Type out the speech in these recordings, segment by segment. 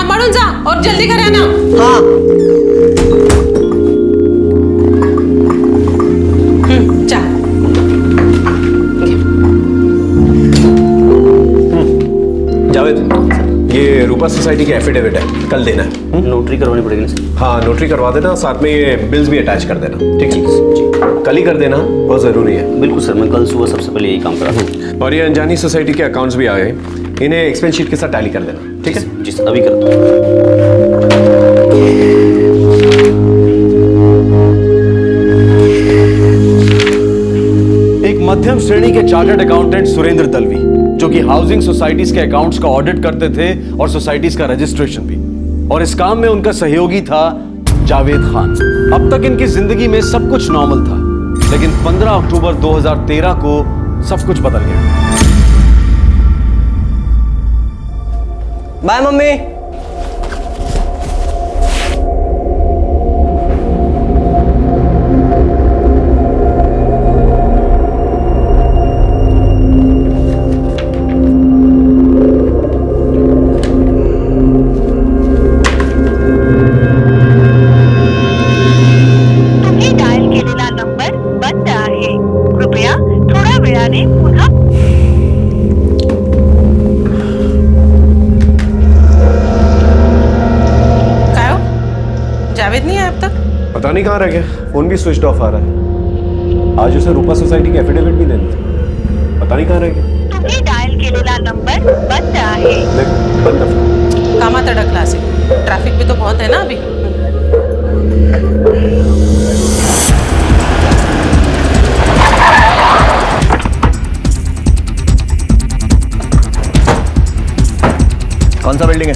सांभाळून जा और जल्दी घर आना। हाँ। जा। जावेद, ये रूपा सोसाइटी की एफिडेविट है, कल देना है। नोटरी करवानी पड़ेगी ना सर? हाँ, नोटरी करवा देना, साथ में ये बिल्स भी अटैच कर देना। ठीक है जी, कल ही कर देना, बहुत ज़रूरी है। बिल्कुल सर, मैं कल सुबह सबसे पहले यही काम करा। और ये अनजानी सोसाइटी के अकाउंट्स भी आ गए, इन्हें एक्सपेंस शीट के साथ टैली कर देना। ठीक है जी सर, अभी करता हूँ। एक मध्यम श्रेणी के चार्टर्ड अकाउंटेंट सुरेंद्र दलवी, जो कि हाउसिंग सोसाइटीज के अकाउंट्स का ऑडिट करते थे और सोसाइटीज का रजिस्ट्रेशन भी, और इस काम में उनका सहयोगी था जावेद खान। अब तक इनकी जिंदगी में सब कुछ नॉर्मल था, लेकिन 15 अक्टूबर 2013 को सब कुछ बदल गया। बाय मम्मी। तुम्ही डायल केलेला नंबर बंद आहे, कृपया थोड्या वेळाने पुन्हा। काय हो? जावेद नहीं है अब तक? पता नहीं कहाँ रह गया, फोन भी स्विच ऑफ आ रहा है। आज उसे रूपा सोसाइटी की एफिडेविट भी देनी थी, पता नहीं कहाँ रह गया। तुम्ही डायल केलेला नंबर बंद आहे। देख, बंद है फोन। कामात अडकला असेल, ट्रॅफिक भी तो बहुत है ना अभी। कौन सा बिल्डिंग है?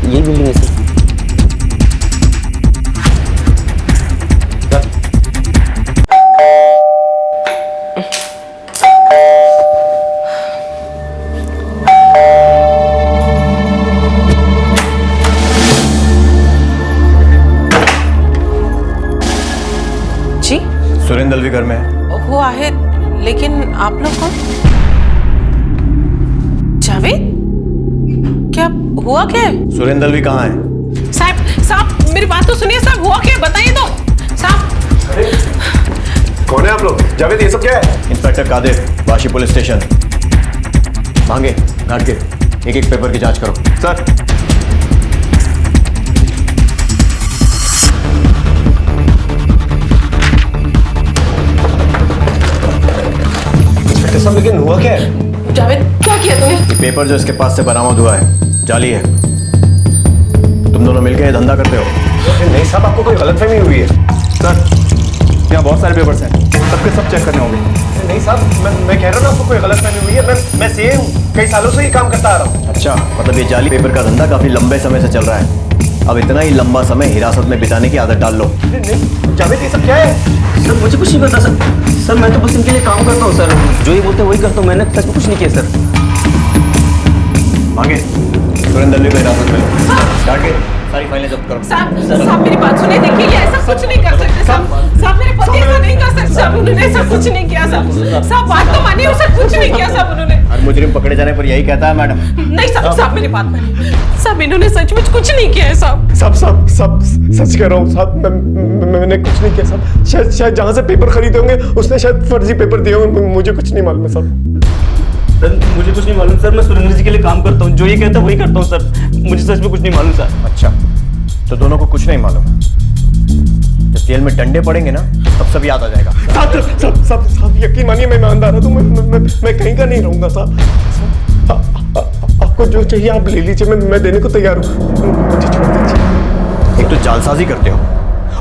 यही बिल्डिंग है सर। जी सुरेंद्र दलवी घर में है। वो आहे, लेकिन आप लोग कौन? जावेद, क्या हुआ? क्या है सुरेंद्र दलवी कहाँ है? साहब? साहब मेरी बात तो सुनिए साहब, हुआ क्या बताइए तो साहब। कौन है आप लोग? जावेद, ये सब क्या है? Inspector Qadir, Vashi police station. मांगे घाट के एक एक पेपर की जांच करो। सर, इंस्पेक्टर साहब, लेकिन हुआ क्या है? जावेद, क्या किया तूने? ये पेपर जो इसके पास से बरामद हुआ है जाली है। तुम दोनों मिलकर ये धंधा करते हो? नहीं साहब, आपको कोई गलतफहमी हुई है। सर, यहाँ बहुत सारे पेपर्स हैं, सबके सब चेक करने होंगे। नहीं साहब, मैं कह रहा हूँ आपको कोई गलतफहमी हुई है। मैं सेम कई सालों से ही काम करता आ रहा हूँ। अच्छा, मतलब ये जाली पेपर का धंधा काफी लंबे समय से चल रहा है। अब इतना ही लंबा समय हिरासत में बिताने की आदत डाल लो। नहीं जावेद, ये सब क्या है? सर मुझे कुछ नहीं पता सर मैं तो बस इनके लिए काम करता हूँ सर, जो ये बोलते हैं वही करता हूँ, मैंने सच में कुछ नहीं किया सर। मांगे सुरेंद्र दलवी को हिरासत में लो। घाट के सारी फाइलें जब्त करो। साहब मेरी बात सुनिए, देखिए ये ऐसा कुछ नहीं कर सकते साहब। साहब मेरे पति ऐसा नहीं कर सकते साहब, उन्होंने ऐसा कुछ नहीं किया साहब। साहब बात तो मानिए, उसने कुछ नहीं किया साहब उन्होंने। हर मुजरिम पकड़े जाने पर यही कहता है मैडम। नहीं साहब, साहब मेरी बात मानिए साहब, इन्होंने सचमुच कुछ नहीं किया है साहब। साहब सच कह रहा हूँ साहब, मैंने कुछ नहीं किया साहब। शायद जहाँ से पेपर खरीदे होंगे उसने शायद फर्जी पेपर दिए होंगे, मुझे कुछ नहीं मालूम है साहब। सर मुझे कुछ नहीं मालूम सर, मैं सुरेंद्र जी के लिए काम करता हूँ, जो ये कहता है वही करता हूँ सर, मुझे सच में कुछ नहीं मालूम सर। अच्छा, तो दोनों को कुछ नहीं मालूम है। जब जेल में डंडे पड़ेंगे ना, तब सब याद आ जाएगा। साहब यकीन मानिए, मैं ईमानदार हूँ, मैं कहीं का नहीं रहूंगा साहब। आपको जो चाहिए आप ले लीजिए, मैं देने को तैयार हूँ, मुझे छोड़ दीजिए। एक तो जालसाजी करते हो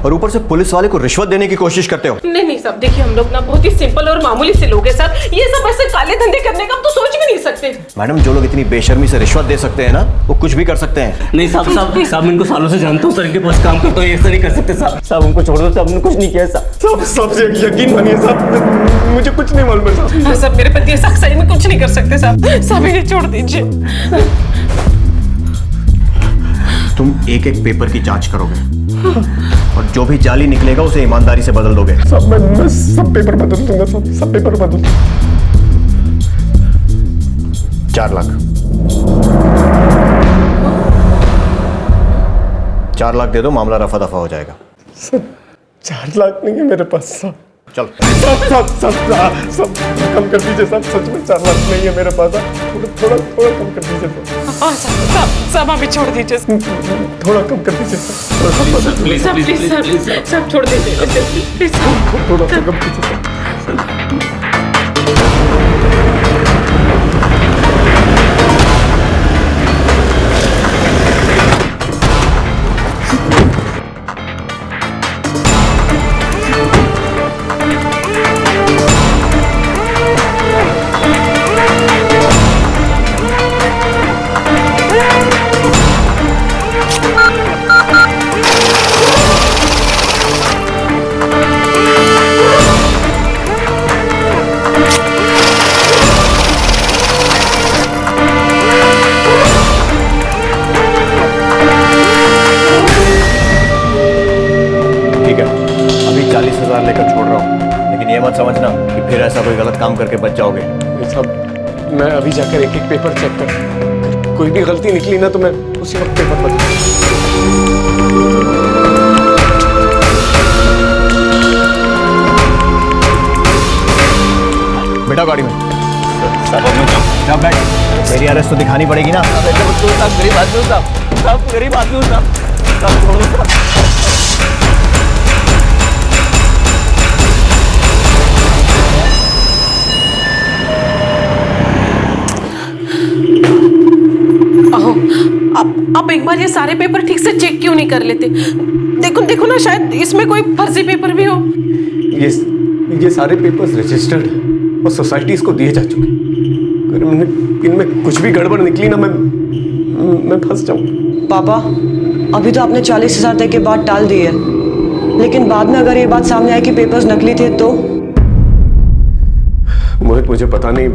और ऊपर से पुलिस वाले को रिश्वत देने की कोशिश करते हो। नहीं साहब, देखिए हम लोग ना बहुत ही सिंपल और मामूली से लोग हैं साहब, ये सब ऐसे काले धंधे करने का हम तो सोच भी नहीं सकते। मैडम, जो लोग इतनी बेशर्मी से रिश्वत दे सकते हैं ना, वो कुछ भी कर सकते हैं। नहीं साहब मैं इनको सालों से जानता हूँ सर, इनके पास काम करता हूँ, ये ऐसा नहीं कर सकते साहब हमको छोड़ दो साहब, हमने कुछ नहीं किया साहब यकीन मानिए साहब, मुझे कुछ नहीं मालूम है साहब। हाँ साहब, मेरे पति ऐसा सही में कुछ नहीं कर सकते साहब, इन्हें छोड़ दीजिए। तुम एक एक पेपर की जांच करोगे और जो भी जाली निकलेगा उसे ईमानदारी से बदल दोगे। साहब मैं सब पेपर बदल दूंगा साहब, सब पेपर बदल। 4 लाख। 4 लाख दे दो, मामला रफा दफा हो जाएगा। सब 4 लाख नहीं है मेरे पास साहब। चल सब कम कर दीजिए साहब, सच में 4 लाख नहीं है मेरे पास साहब। थोड़ा कम कर दीजिए साहब। हाँ सब अभी छोड़ दीजिए थोड़ा कम कर दीजिए साहब। प्लीज सब छोड़ दीजिए प्लीज। थोड़ा सा कम कीजिए साहब। ठीक है, अभी 40,000 लेकर छोड़ रहा हूँ, लेकिन ये मत समझना कि फिर ऐसा कोई गलत काम करके बच जाओगे। साहब मैं अभी जाकर एक पेपर चेक कर, कोई भी गलती निकली ना तो मैं उसी वक्त पेपर बदलूंगा। बेटा गाड़ी में जा बैठ। मेरी अरेस्ट तो दिखानी पड़ेगी ना। गरीब आदमी साहब, गरीब आदमी साहब। आप एक बार ये सारे पेपर ठीक से चेक क्यों नहीं कर लेते? देखो ना, शायद इसमें कोई फर्जी पेपर भी हो। ये सारे पेपर्स रजिस्टर्ड और सोसाइटीज को दिए जा चुके। अगर इनमें कुछ भी गड़बड़ निकली ना मैं फंस जाऊं। पापा, अभी तो आपने 40,000 तक के बाद टाल दी है, लेकिन बाद में अगर ये बात सामने आई कि पेपर्स नकली थे तो? मोहित मुझे पता नहीं,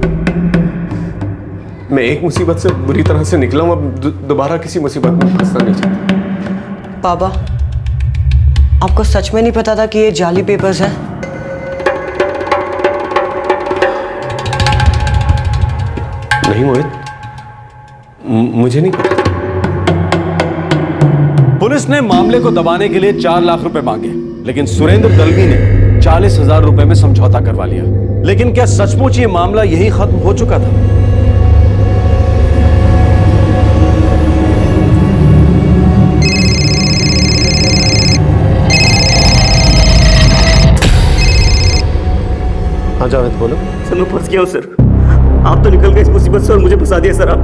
मैं एक मुसीबत से बुरी तरह से निकला हूं, अब दोबारा किसी मुसीबत में फंसना नहीं चाहता। पापा, आपको सच में नहीं पता था कि ये जाली पेपर्स हैं? नहीं मोहित, मुझे नहीं पता। पुलिस ने मामले को दबाने के लिए 4 लाख रुपए मांगे, लेकिन सुरेंद्र दलवी ने 40,000 रुपए में समझौता करवा लिया। लेकिन क्या सचमुच ये मामला यही खत्म हो चुका था? हाँ जावेद बोलो। सर मैं फंस गया हूँ सर, आप तो निकल गए इस मुसीबत से और मुझे फंसा दिया सर आप।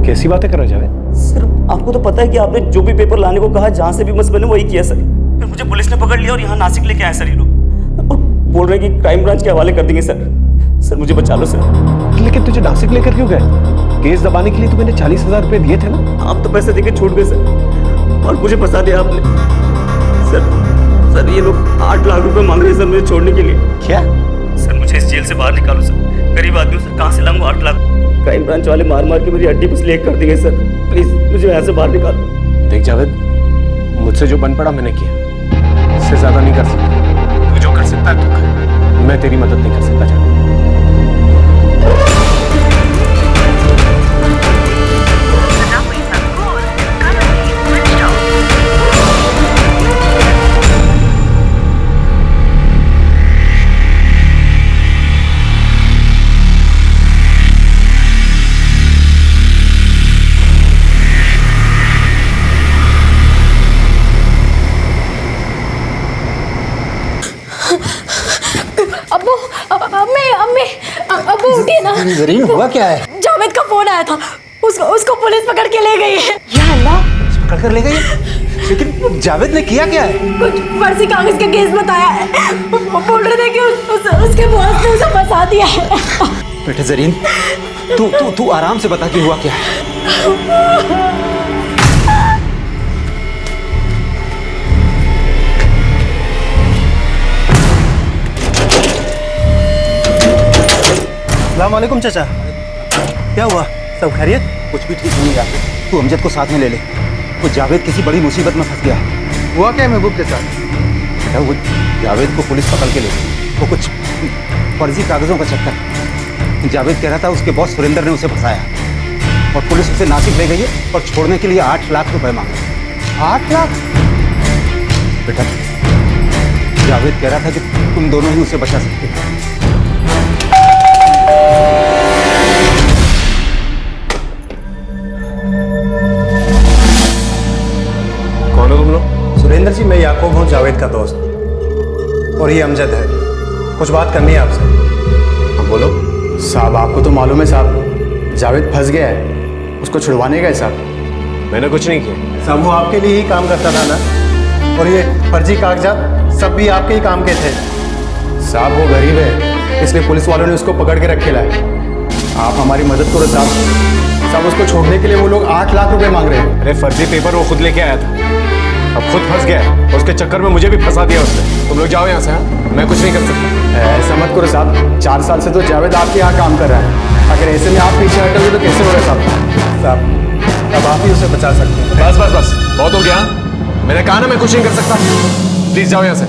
कैसी बातें कर रहे जावेद? सर आपको तो पता है कि आपने जो भी पेपर लाने को कहा, जहाँ से भी मस बने वही किया सर। फिर मुझे पुलिस ने पकड़ लिया और यहाँ नासिक लेके आए सर ये लोग, और बोल रहे हैं कि क्राइम ब्रांच के हवाले कर देंगे सर। सर मुझे बचा लो सर। लेकिन तुझे नासिक लेकर क्यों गए? केस दबाने के लिए तो मैंने 40,000 रुपए दिए थे ना। आप तो पैसे देके छूट गए सर और मुझे फंसा दिया आपने सर। ये लोग 8 लाख रुपए मांग रहे हैं सर मुझे छोड़ने के लिए। क्या? सर मुझे इस जेल से बाहर निकालो सर, गरीब आदमी सर, कहाँ से लाऊंगा 8 लाख? क्राइम ब्रांच वाले मार मार के मेरी हड्डी पसली एक कर देंगे सर, प्लीज मुझे यहाँ से बाहर निकालो। देख जावेद, मुझसे जो बन पड़ा मैंने किया, इससे ज्यादा नहीं कर सकता। तू जो कर सकता है तू कर, मैं तेरी मदद नहीं कर सकता। जा अब्बू उठिए ना। जरीन हुआ क्या है? जावेद का फोन आया था, उसको पुलिस पकड़ के ले गई है। या अल्लाह, पकड़ कर ले गई? लेकिन जावेद ने किया क्या है? कुछ फर्जी कागज का केस बताया है। वो बोल रहे थे कि उसके बॉस ने उसे फंसा दिया है। बेटे जरीन, तू आराम से बता कि हुआ क्या है। अस्सलाम वालेकुम चाचा, क्या हुआ? सब खैरियत? कुछ भी ठीक नहीं जाते, तू अमजद को साथ में ले ले। वो जावेद किसी बड़ी मुसीबत में फंस गया है। हुआ क्या है महबूब के साथ? बेटा वो जावेद को पुलिस पकड़ के ले गई। वो कुछ फर्जी कागजों का चक्कर। जावेद कह रहा था उसके बॉस सुरेंद्र ने उसे फंसाया। और पुलिस उसे नासिक ले गई है और छोड़ने के लिए 8 लाख रुपए मांगे। 8 लाख? बेटा, जावेद कह रहा था कि तुम दोनों ही उसे बचा सकते हो। कौन हो तुम लोग? सुरेंद्र जी, मैं याकूब हूँ, जावेद का दोस्त, और ये अमजद है। कुछ बात करनी है आपसे। हाँ बोलो। साहब, आपको तो मालूम है साहब, जावेद फंस गया है, उसको छुड़वाने गए साहब। मैंने कुछ नहीं किया साहब, वो आपके लिए ही काम करता था ना, और ये फर्जी कागजात सब भी आपके ही काम के थे। साहब, वो गरीब है, इसलिए पुलिस वालों ने उसको पकड़ के रखे लाए। आप हमारी मदद करो साहब। साहब, उसको छोड़ने के लिए वो लोग 8 लाख रुपए मांग रहे हैं। अरे फर्जी पेपर वो खुद लेके आया था, अब खुद फंस गया है और उसके चक्कर में मुझे भी फंसा दिया उसने। तुम लोग जाओ यहाँ से। हाँ, मैं कुछ नहीं कर सकता। ऐसा मत करो साहब, 4 साल से तो जावेद आपके यहाँ काम कर रहा है। अगर ऐसे में आप पीछे हटोगे तो कैसे होगा साहब? साहब, अब आप ही उसे बचा सकते हैं। बस बस बस, बहुत हो गया। मैंने कहा ना मैं कुछ नहीं कर सकता। प्लीज जाओ यहाँ से।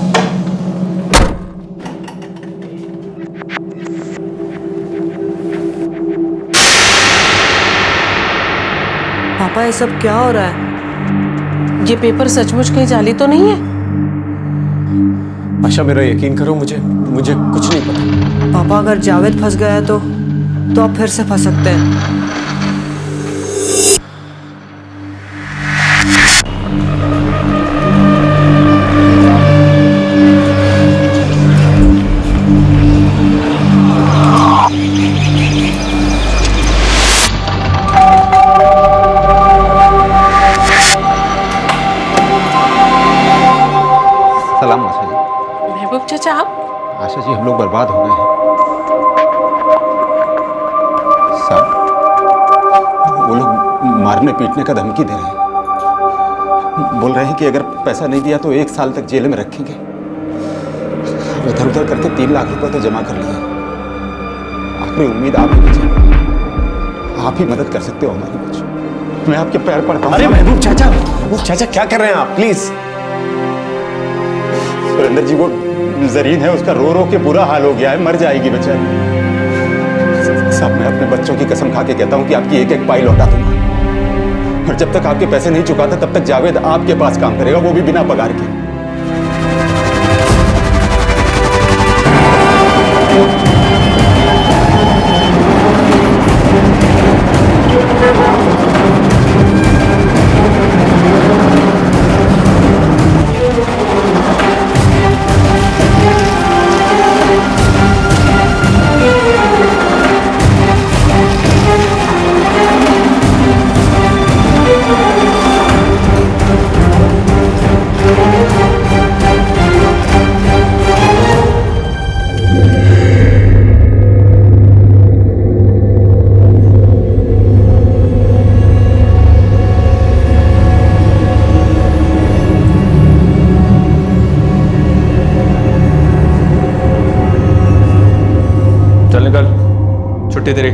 पापा, ये सब क्या हो रहा है? ये पेपर सचमुच कहीं जाली तो नहीं है? आशा, मेरा यकीन करो, मुझे कुछ नहीं पता। पापा, अगर जावेद फंस गया है तो आप फिर से फंस सकते हैं। सलाम आशा जी। महबूब चाचा, आप? आशा जी, हम लोग बर्बाद हो गए हैं। साहब, वो लोग मारने पीटने का धमकी दे रहे हैं। बोल रहे हैं कि अगर पैसा नहीं दिया तो 1 साल तक जेल में रखेंगे। इधर उधर करके 3 लाख रुपए तो जमा कर लिए। आखिरी उम्मीद आप ही बचे। आप ही मदद कर सकते हो हमारी। कुछ मैं आपके पैर पड़ता हूँ। अरे महबूब चाचा क्या कर रहे हैं आप? प्लीज। सुरेंद्र जी, वो जरीन है, उसका रो रो के बुरा हाल हो गया है, मर जाएगी बेचारी। साहब, मैं अपने बच्चों की कसम खा के कहता हूँ कि आपकी एक एक पाई लौटा दूंगा, और जब तक आपके पैसे नहीं चुकाता तब तक जावेद आपके पास काम करेगा, वो भी बिना पगार के। चल निकल, छुट्टी तेरी।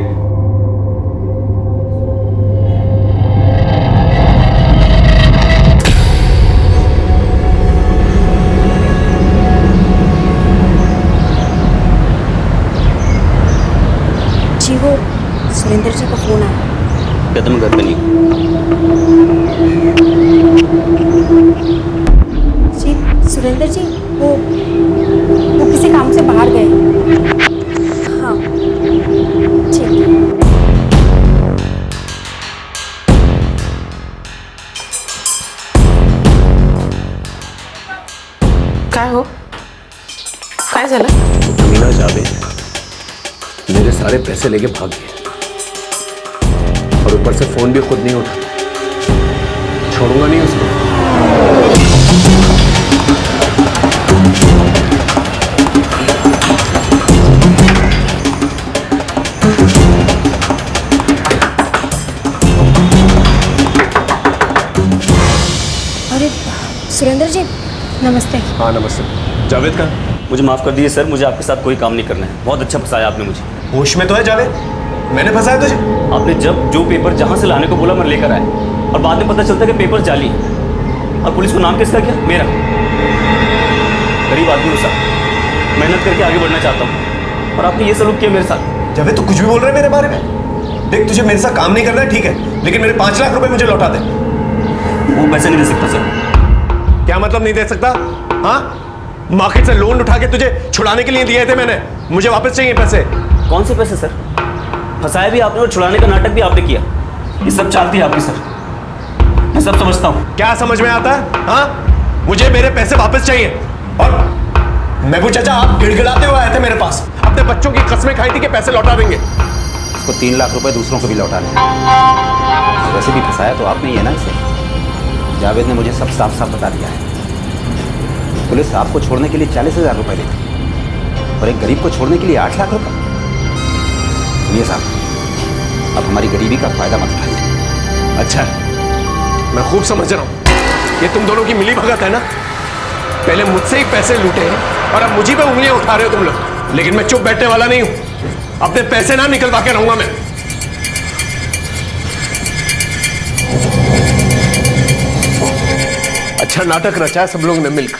जी, वो सुरेंद्र जी का फोन आया। कदम घर पे नहीं। जी सुरेंद्र जी, वो किसी काम से बाहर गए। हाँ, ठीक। काय हो? काय झालं? मीना जावेद मेरे सारे पैसे लेके भाग गए, और ऊपर से फोन भी खुद नहीं उठा। छोड़ूंगा नहीं उसको। अरे सुरेंद्र जी, नमस्ते। हाँ नमस्ते। जावेद कहाँ? मुझे माफ कर दीजिए सर, मुझे आपके साथ कोई काम नहीं करना है। बहुत अच्छा फंसाया आपने मुझे। होश में तो है जावेद? मैंने फंसाया तुझे? आपने जब जो पेपर जहाँ से लाने को बोला मैं लेकर आया, और बाद में पता चलता कि पेपर जाली है। और पुलिस को नाम किसका किया? मेरा। गरीब आदमी हूँ साहब, मेहनत करके आगे बढ़ना चाहता हूँ, और आपने ये सलूक किया मेरे साथ। जावेद, तू कुछ भी बोल रहा है मेरे बारे में? देख तुझे मेरे साथ काम नहीं करना है ठीक है, लेकिन मेरे 5 लाख रुपए मुझे लौटा दे। वो पैसे नहीं दे सकता सर। क्या मतलब नहीं दे सकता? हाँ, मार्केट से लोन उठा के तुझे छुड़ाने के लिए दिए थे मैंने, मुझे वापस चाहिए पैसे। कौन से पैसे सर? फंसाया भी आपने और छुड़ाने का नाटक भी आपने किया। ये सब चालती है आपकी सर, मैं सब समझता हूँ। क्या समझ में आता है? हाँ, मुझे मेरे पैसे वापस चाहिए। और महबूब चाचा आप गिड़गिड़ाते हुए आए थे मेरे पास, अपने बच्चों की कसमें खाई थी कि पैसे लौटा देंगे। उसको 3 लाख रुपए दूसरों को भी लौटाने, वैसे भी फंसाया तो आपने ही है ना इसे। जावेद ने मुझे सब साफ साफ बता दिया है। पुलिस आपको छोड़ने के लिए 40,000 रुपए देती और एक गरीब को छोड़ने के लिए 8 लाख रुपए। सुनिए साहब, अब हमारी गरीबी का फायदा मत उठाइए। अच्छा, मैं खूब समझ रहा हूं, ये तुम दोनों की मिली भगत है ना। पहले मुझसे ही पैसे लूटे हैं और अब मुझे पे उंगलियां उठा रहे हो तुम लोग। लेकिन मैं चुप बैठने वाला नहीं हूं, अपने पैसे ना निकलवा के रहूंगा मैं। अच्छा नाटक रचा है सब लोगों ने मिलकर,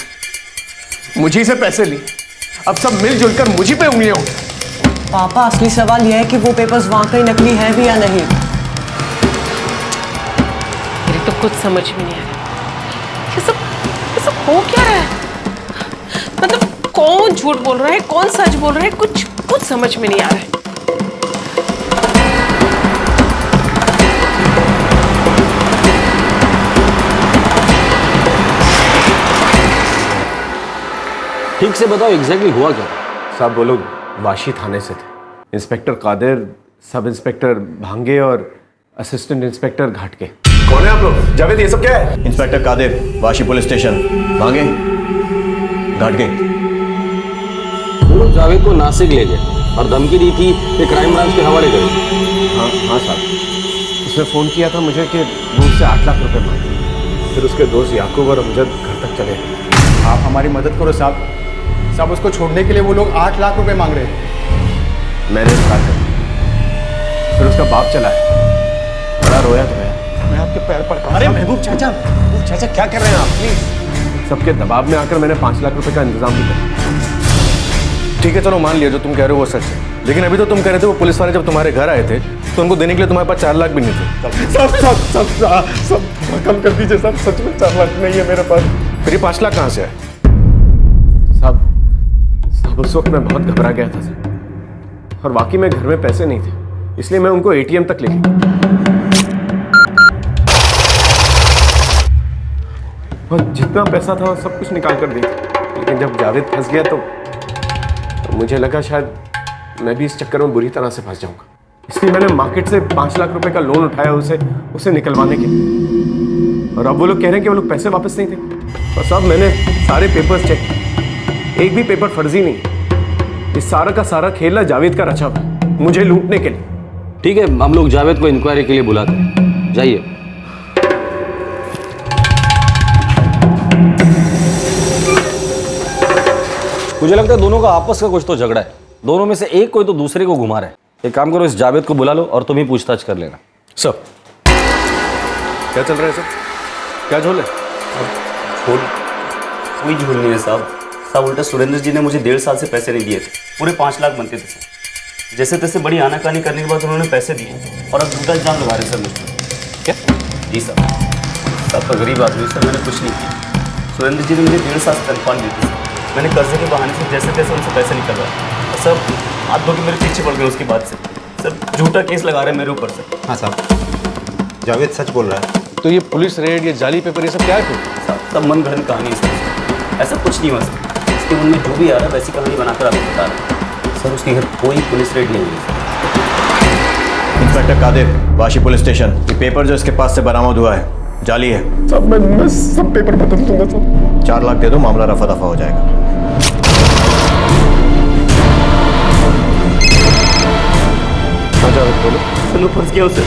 मुझी से पैसे लिए, अब सब मिलजुल कर मुझी पे उंगलियां उठा। पापा, असली सवाल यह है कि वो पेपर्स वाकई नकली हैं भी या नहीं। मेरी तो कुछ समझ में नहीं आ रहा, ये सब हो क्या रहा है? मतलब कौन झूठ बोल रहा है, कौन सच बोल रहा है, कुछ समझ में नहीं आ रहा है। ठीक से बताओ एग्जैक्टली हुआ क्या? साहब वो लोग वाशी थाने से थे। इंस्पेक्टर कादिर, सब इंस्पेक्टर भांगे और असिस्टेंट इंस्पेक्टर घाटके। कौन है आप लोग? जावेद, ये सब क्या है? Inspector Qadir, Vashi police station, Bhange, Ghatke. वो लोग जावेद को नासिक ले गए और धमकी दी थी कि क्राइम ब्रांच के हवाले करेंगे। हाँ साहब, उसने फ़ोन किया था मुझे कि वो उससे 8 लाख रुपए मांगे। फिर उसके दोस्त याकूब और अमजद घर तक चले। आप हमारी मदद करो साहब। साहब, उसको छोड़ने के लिए वो लोग 8 लाख रुपए मांग रहे हैं। मैंने इनकार कर दिया। फिर उसका बाप चला है, बड़ा रोया तो है। मैं आपके पैर पड़ता। अरे महबूब चाचा क्या कर रहे हैं आप? प्लीज। सबके दबाव में आकर मैंने 5 लाख रुपए का इंतजाम भी कर। ठीक है, चलो मान लिया जो तुम कह रहे हो वो सच है, लेकिन अभी तो तुम कह रहे थे वो पुलिस वाले जब तुम्हारे घर आए थे तो उनको देने के लिए तुम्हारे पास 4 लाख भी नहीं थे। सब कम कर दीजिए साहब, सच में 4 लाख नहीं है मेरे पास। फिर ये 5 लाख कहाँ से आए? साहब उस वक्त मैं बहुत घबरा गया था सर, और वाकई में घर में पैसे नहीं थे, इसलिए मैं उनको ATM तक लेके गया और जितना पैसा था सब कुछ निकाल कर दिया। लेकिन जब जावेद फंस गया तो मुझे लगा शायद मैं भी इस चक्कर में बुरी तरह से फंस जाऊंगा, इसलिए मैंने मार्केट से 5 लाख रुपए का लोन उठाया उसे निकलवाने के लिए। और अब वो लोग कह रहे हैं कि वो लोग पैसे वापस नहीं थे। और साहब मैंने सारे पेपर्स चेक किए, एक भी पेपर फर्जी नहीं। इस सारा का सारा खेल ना जावेद का रचा हुआ, मुझे लूटने के लिए। ठीक है, हम लोग जावेद को इंक्वायरी के लिए बुलाते हैं, जाइए। मुझे लगता है दोनों का आपस का कुछ तो झगड़ा है, दोनों में से एक कोई तो दूसरे को घुमा रहा है। एक काम करो, इस जावेद को बुला लो और तुम ही पूछताछ कर लेना। सब क्या चल रहा है? सब क्या झोल है? कोई झूल नहीं है साहब। उल्टा सुरेंद्र जी ने मुझे 1.5 साल से पैसे नहीं दिए थे, पूरे 5 लाख बनते थे सर। जैसे तैसे बड़ी आनाकानी करने के बाद उन्होंने पैसे दिए और अब झूठा इल्जाम लगा रहे सर मुझे। क्या? जी सर, सब तो गरीब आदमी सर, मैंने कुछ नहीं किया। सुरेंद्र जी ने मुझे 1.5 साल से तनख्वाह दी थी सर, मैंने कर्जे के बहाने से जैसे तैसे उनसे पैसे निकलवाए। सर हाथ धो के मेरे पीछे पड़ गए उसके बाद से। सर झूठा केस लगा रहे हैं मेरे ऊपर सर। हाँ साहब, जावेद सच बोल रहा है। तो ये पुलिस रेड, ये जाली पेपर, ये सब क्या है? फिर सब मन गढ़ंत कहानी है सर, ऐसा कुछ नहीं हुआ सर। इसके मन में जो भी आ रहा है वैसी कहानी बनाकर आपको बता रहा है सर। उसके घर कोई पुलिस रेड नहीं हुई sir. Inspector Qadir, Vashi police station, ये पेपर जो इसके पास से बरामद हुआ है जाली है। साहब मैं सब पेपर बदल दूंगा साहब। 4 लाख दे दो, मामला रफा दफा हो जाएगा। बोलो। मैं फंस गया उसे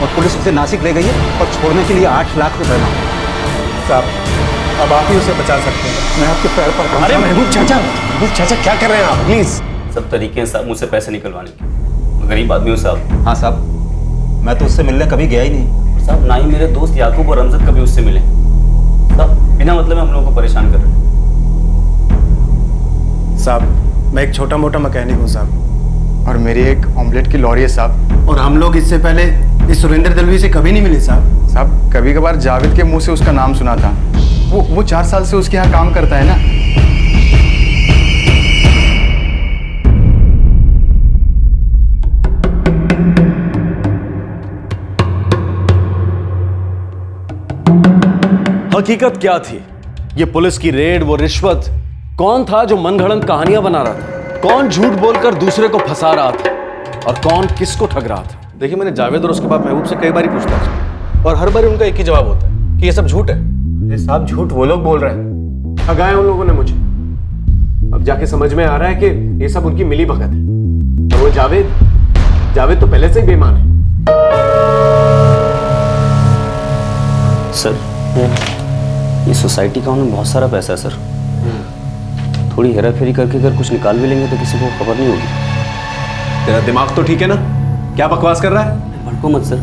और पुलिस उसे नासिक ले गई है और छोड़ने के लिए 8 लाख रुपए मांगे। साहब, अब आप ही उसे बचा सकते हैं, मैं आपके पैर पर। अरे महबूब चाचा क्या कर रहे हैं आप? प्लीज। सब तरीके हैं साहब मुझसे पैसे निकलवाने के, गरीब आदमी हूँ साहब। हाँ साहब, मैं तो उससे मिलने कभी गया ही नहीं। साहब ना ही मेरे दोस्त याकूब और अमजद कभी उससे मिले साहब, बिना मतलब में हम लोगों को परेशान कर रहे हैं। साहब, मैं एक छोटा मोटा मैकेनिक हूँ साहब, और मेरी एक ऑमलेट की लॉरी है साहब। और हम लोग इससे पहले इस सुरेंद्र दलवी से कभी नहीं मिले साहब। साहब कभी कभार जावेद के मुंह से उसका नाम सुना था। वो 4 साल से उसके यहाँ काम करता है ना। हकीकत क्या थी? ये पुलिस की रेड, वो रिश्वत, कौन था जो मनगढ़ंत कहानियां बना रहा था? कौन झूठ बोलकर दूसरे को फंसा रहा था और कौन किसको ठग रहा था? देखिए, मैंने जावेद और उसके बाप महबूब से कई बार पूछताछ की और हर बार उनका एक ही जवाब होता है कि ये सब झूठ है। ये साहब झूठ वो लोग बोल रहे हैं, ठगाया उन लोगों ने मुझे। अब जाके समझ में आ रहा है कि ये सब उनकी मिली भगत है। और वो जावेद तो पहले से ही बेईमान है। सर, ये सोसाइटी का उन्हें बहुत सारा पैसा है सर। थोड़ी हेरा फेरी करके अगर कुछ निकाल भी लेंगे तो किसी को खबर नहीं होगी। तेरा दिमाग तो ठीक है ना? क्या बकवास कर रहा है? भड़को मत सर,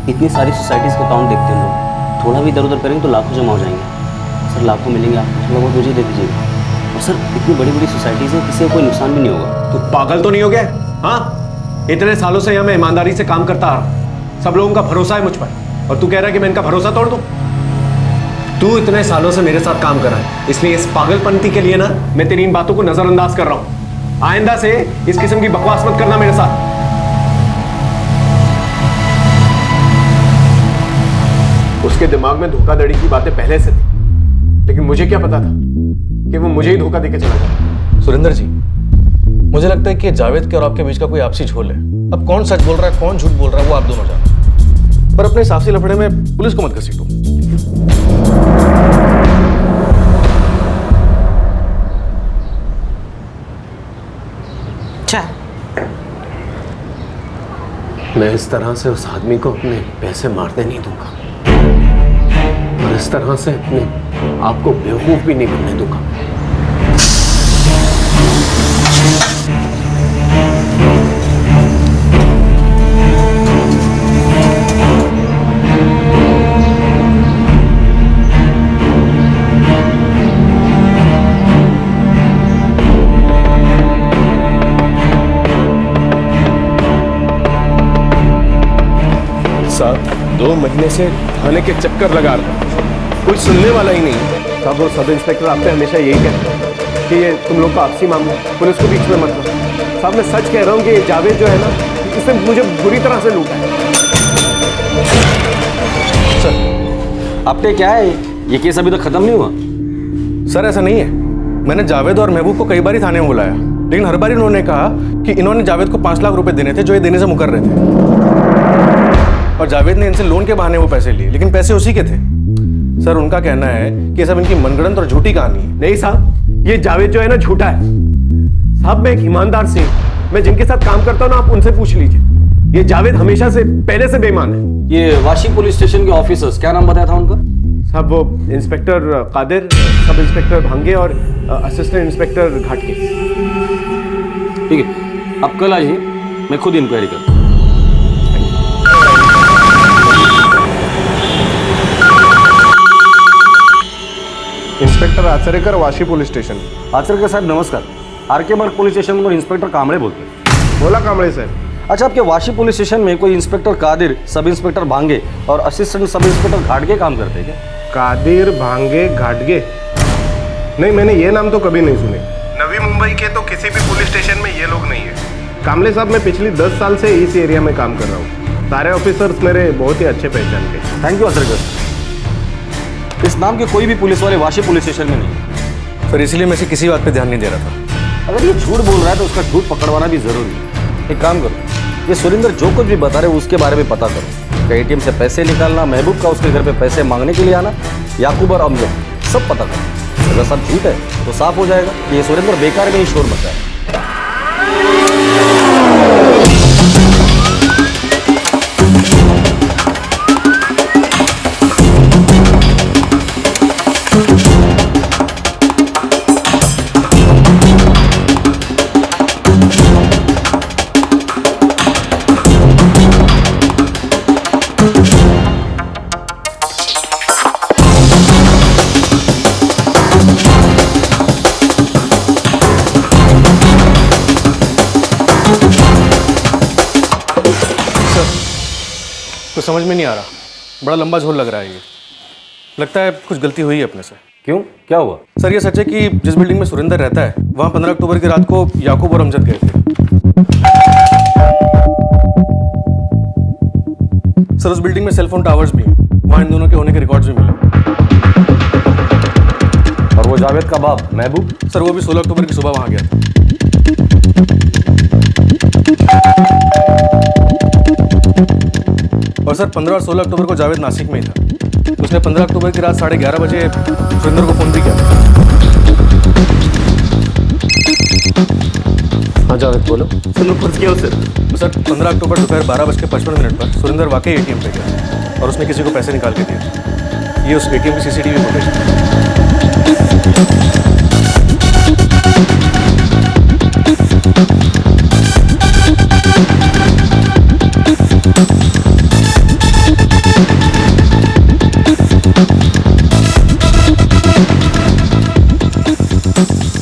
इतनी सारी सोसाइटीज के अकाउंट देखते हैं लोग, थोड़ा भी इधर उधर करेंगे तो लाखों जमा हो जाएंगे। सर लाखों मिलेंगे, आपको थोड़ा बहुत मुझे दे दीजिएगा। और सर इतनी बड़ी बड़ी सोसाइटीज है, किसी को कोई नुकसान भी नहीं होगा। तू पागल तो नहीं हो गया? हाँ, इतने सालों से यहाँ मैं ईमानदारी से काम करता आ रहा, सब लोगों का भरोसा है मुझ पर, और तू कह रहा है कि मैं इनका भरोसा तोड़ दूं? तू इतने सालों से मेरे साथ काम कर रहा है, इसलिए इस पागलपंती के लिए ना मैं तेरी इन बातों को नजरअंदाज कर रहा हूं। आइंदा से इस किस्म की बकवास मत करना मेरे साथ। उसके दिमाग में धोखाधड़ी की बातें पहले से थी, लेकिन मुझे क्या पता था कि वो मुझे ही धोखा देके चला जाए। सुरेंद्र जी, मुझे लगता है कि जावेद के और आपके बीच का कोई आपसी झोल है। अब कौन सच बोल रहा है, कौन झूठ बोल रहा है, वो आप दोनों जानो। पर अपने साफसी लफड़े में पुलिस को मत घसीटो। मैं इस तरह से उस आदमी को अपने पैसे मारने नहीं दूंगा, और इस तरह से अपने आप को बेवकूफ भी नहीं बनने दूंगा। साहब 2 महीने से थाने के चक्कर लगा रहा हूं, कोई सुनने वाला ही नहीं। साहब वो सब इंस्पेक्टर आपसे हमेशा यही कहते हैं कि ये तुम लोग का आपसी मामला है, पुलिस को बीच में मत लो। साहब मैं सच कह रहा हूँ कि ये जावेद जो है ना, इसने मुझे बुरी तरह से लूटा है। सर आपने क्या है, ये केस अभी तक खत्म नहीं हुआ? सर ऐसा नहीं है, मैंने जावेद और महबूब को कई बार थाने में बुलाया, लेकिन हर बार इन्होंने कहा कि इन्होंने जावेद को 5 लाख रुपए देने थे जो ये देने से मुकर रहे थे, और जावेद ने इनसे लोन के बहाने वो पैसे लिए, लेकिन पैसे उसी के थे। सर उनका कहना है कि सब इनकी मनगढ़ंत और झूठी कहानी है। नहीं साहब, ये जावेद जो है ना झूठा है। साहब मैं एक ईमानदार सिंह, मैं जिनके साथ काम करता हूँ ना, आप उनसे पूछ लीजिए। ये जावेद हमेशा से पहले से बेईमान है। ये वाशी पुलिस स्टेशन के ऑफिसर्स, क्या नाम बताया था उनका? साहब वो इंस्पेक्टर कादिर, सब इंस्पेक्टर भांगे और असिस्टेंट इंस्पेक्टर घाटके। ठीक है, आप कल आइए, मैं खुद इंक्वायरी करता हूँ। Inspector Achrekar, Vashi police station. Achrekar साहब नमस्कार। आरके मार्ग पुलिस स्टेशन में इंस्पेक्टर कामड़े बोलते हैं। बोला कामड़े सर। अच्छा, आपके वाशी पुलिस स्टेशन में कोई इंस्पेक्टर कादिर, सब इंस्पेक्टर भांगे और असिस्टेंट सब इंस्पेक्टर घाटगे काम करते हैं क्या? कादिर, भांगे, घाटगे? नहीं, मैंने ये नाम तो कभी नहीं सुने। नवी मुंबई के तो किसी भी पुलिस स्टेशन में ये लोग नहीं है। कामले साहब, मैं पिछली 10 साल से इस एरिया में काम कर रहा हूँ, सारे ऑफिसर्स मेरे बहुत ही अच्छे पहचान के। Thank you Achrekar. इस नाम के कोई भी पुलिस वाले वाशी पुलिस स्टेशन में नहीं है। सर इसलिए मैं से किसी बात पे ध्यान नहीं दे रहा था। अगर ये झूठ बोल रहा है तो उसका झूठ पकड़वाना भी जरूरी है। एक काम करो, ये सुरेंद्र जो कुछ भी बता रहे हो उसके बारे में पता करो। एटीएम से पैसे निकालना, महबूब का उसके घर पे पैसे मांगने के लिए आना, याकूब और अमजद, सब पता करो। अगर सब झूठ है तो साफ हो जाएगा कि ये सुरेंद्र बेकार में ही शोर मचा है। समझ में नहीं आ रहा, बड़ा लंबा झोल लग रहा है ये। लगता है कुछ गलती हुई है अपने से। क्यों, क्या हुआ? सर ये सच है कि जिस बिल्डिंग में सुरेंद्र रहता है वहाँ 15 अक्टूबर की रात को याकूब और अमजद गए थे। सर उस बिल्डिंग में सेलफोन टावर्स भी हैं, वहाँ इन दोनों के होने के रिकॉर्ड्स भी मिले। और वो जावेद का बाप महबूब? सर वो भी 16 अक्टूबर की सुबह वहाँ गया था। और सर 15 और 16 अक्टूबर को जावेद नासिक में ही था। उसने 15 अक्टूबर की रात 11:30 बजे सुरेंद्र को फोन भी किया। हाँ जावेद बोलो। सर मैं फंस गया हूँ सर। सर 15 अक्टूबर दोपहर 12:55 पर सुरेंद्र वाकई एटीएम पे गया और उसने किसी को पैसे निकाल के दिए। ये उस एटीएम की सीसीटीवी फुटेज है।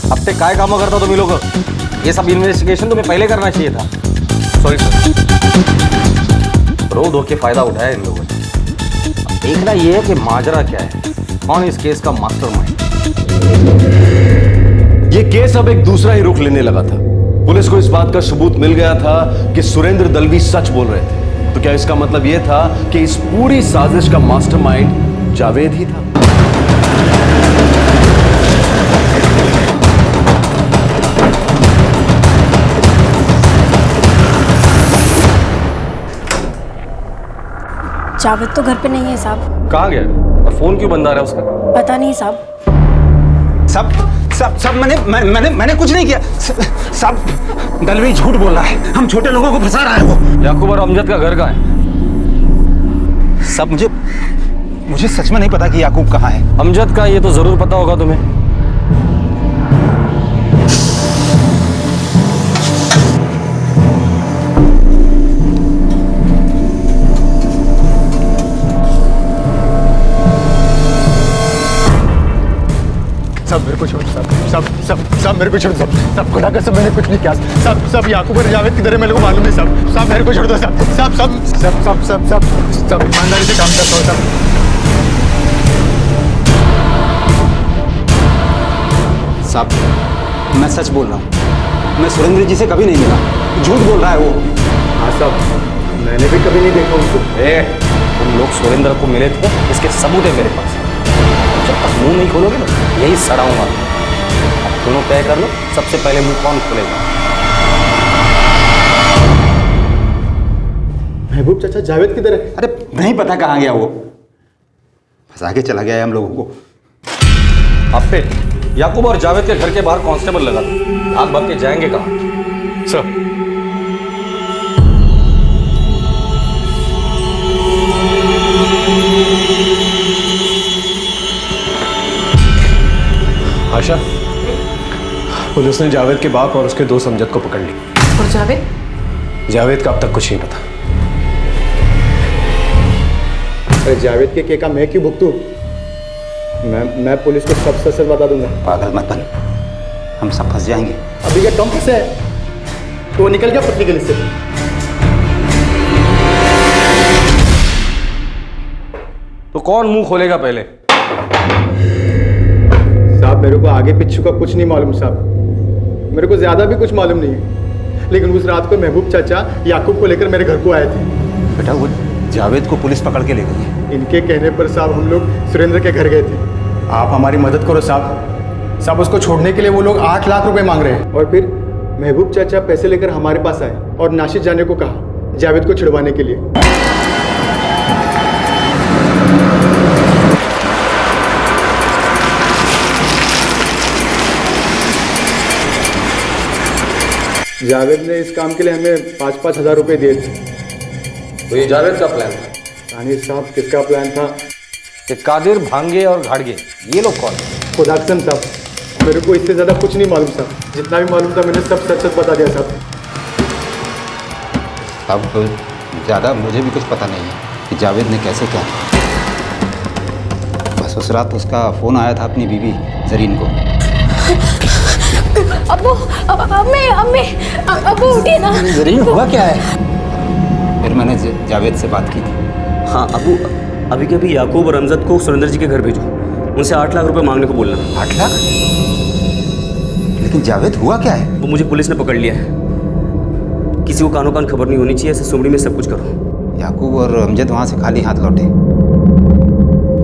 अब तक काय काम करता तुम लोग? ये सब इन्वेस्टिगेशन तुम्हें पहले करना चाहिए था। Sorry sir. रो धो के फायदा उठाया इन लोगों ने। अब देखना ये है कि माजरा क्या है, कौन इस केस का मास्टरमाइंड। ये केस अब एक दूसरा ही रुख लेने लगा था। पुलिस को इस बात का सबूत मिल गया था कि सुरेंद्र दलवी सच बोल रहे थे। तो क्या इसका मतलब यह था कि इस पूरी साजिश का मास्टरमाइंड जावेद ही था? जावेद तो घर पे नहीं है साहब। कहाँ गया? और फोन क्यों बंद आ रहा है उसका? पता नहीं साहब। सब मैंने कुछ नहीं किया। सब दलवी झूठ बोल रहा है, हम छोटे लोगों को फंसा रहा है वो। याकूब और अमजद का घर कहाँ है? सब मुझे सच में नहीं पता कि याकूब कहाँ है। अमजद का ये तो जरूर पता होगा तुम्हें। सब मेरे को छोड़, सब मेरे को छोड़, सब खुदा का, सब मैंने कुछ नहीं किया। सब याकूब और जावेद किधर है मेरे को मालूम नहीं। सब मेरे को छोड़ दो। सब ईमानदारी से काम करता हूँ। सब मैं सच बोल रहा हूँ, मैं सुरेंद्र जी से कभी नहीं मिला। झूठ बोल रहा है वो। हाँ सब मैंने भी कभी नहीं देखा उनको। तुम लोग सुरेंद्र को मिले थे, इसके सबूत है मेरे पास। जब तक मुंह नहीं खोलोगे ना यही सड़ाऊंगा। अब दोनों तय कर लो, सबसे पहले मुंह कौन खोलेगा? महबूब चाचा जावेद किधर है? अरे नहीं पता कहाँ गया वो, फंसा के चला गया है हम लोगों को। अब पे याकूब और जावेद के घर के बाहर कांस्टेबल लगा था, आग भाग के जाएंगे कहाँ? सर आशा, पुलिस ने जावेद के बाप और उसके दोस्त अमजद को पकड़ ली। और जावेद? जावेद का अब तक कुछ नहीं पता। अरे जावेद के का मैं क्यों भुगतूं? मैं पुलिस को सब सच बता दूंगा। पागल मत बन, हम सब फंस जाएंगे। अभी क्या टॉम फंसे है तो वो निकल गया पत्नी गली से। तो कौन मुंह खोलेगा पहले? साहब मेरे को आगे पीछे का कुछ नहीं मालूम साहब, मेरे को ज्यादा भी कुछ मालूम नहीं है। लेकिन उस रात को महबूब चाचा याकूब को लेकर मेरे घर को आए थे। बेटा वो जावेद को पुलिस पकड़ के ले गई है। इनके कहने पर साहब हम लोग सुरेंद्र के घर गए थे। आप हमारी मदद करो साहब। साहब उसको छोड़ने के लिए वो लोग 8 लाख रुपए मांग रहे हैं। और फिर महबूब चाचा पैसे लेकर हमारे पास आए और नासिक जाने को कहा जावेद को छिड़वाने के लिए। जावेद ने इस काम के लिए हमें 5-5 हज़ार रुपए दिए थे। तो ये जावेद का प्लान था? रानी साहब किसका प्लान था? ये कादिर, भांगे और घाड़गे, ये लोग कौन? खुदा कसम साहब मेरे को इससे ज़्यादा कुछ नहीं मालूम साहब। जितना भी मालूम था मैंने सब सच सच बता दिया साहब। अब ज़्यादा मुझे भी कुछ पता नहीं है कि जावेद ने कैसे क्या किया। बस उस रात उसका फ़ोन आया था अपनी बीवी जरीन को। अम्मी उठिए ना। जरीन हुआ क्या है? फिर मैंने जावेद से बात की थी, हाँ अबू, अभी के अभी याकूब और अमजद को सुरेंद्र जी के घर भेजो, उनसे 8 लाख रुपए मांगने को बोलना। 8 लाख? लेकिन जावेद हुआ क्या है? वो मुझे पुलिस ने पकड़ लिया है। किसी को कानो कान खबर नहीं होनी चाहिए, ऐसे सुमड़ी में सब कुछ करो। याकूब और अमजद वहाँ से खाली हाथ लौटे।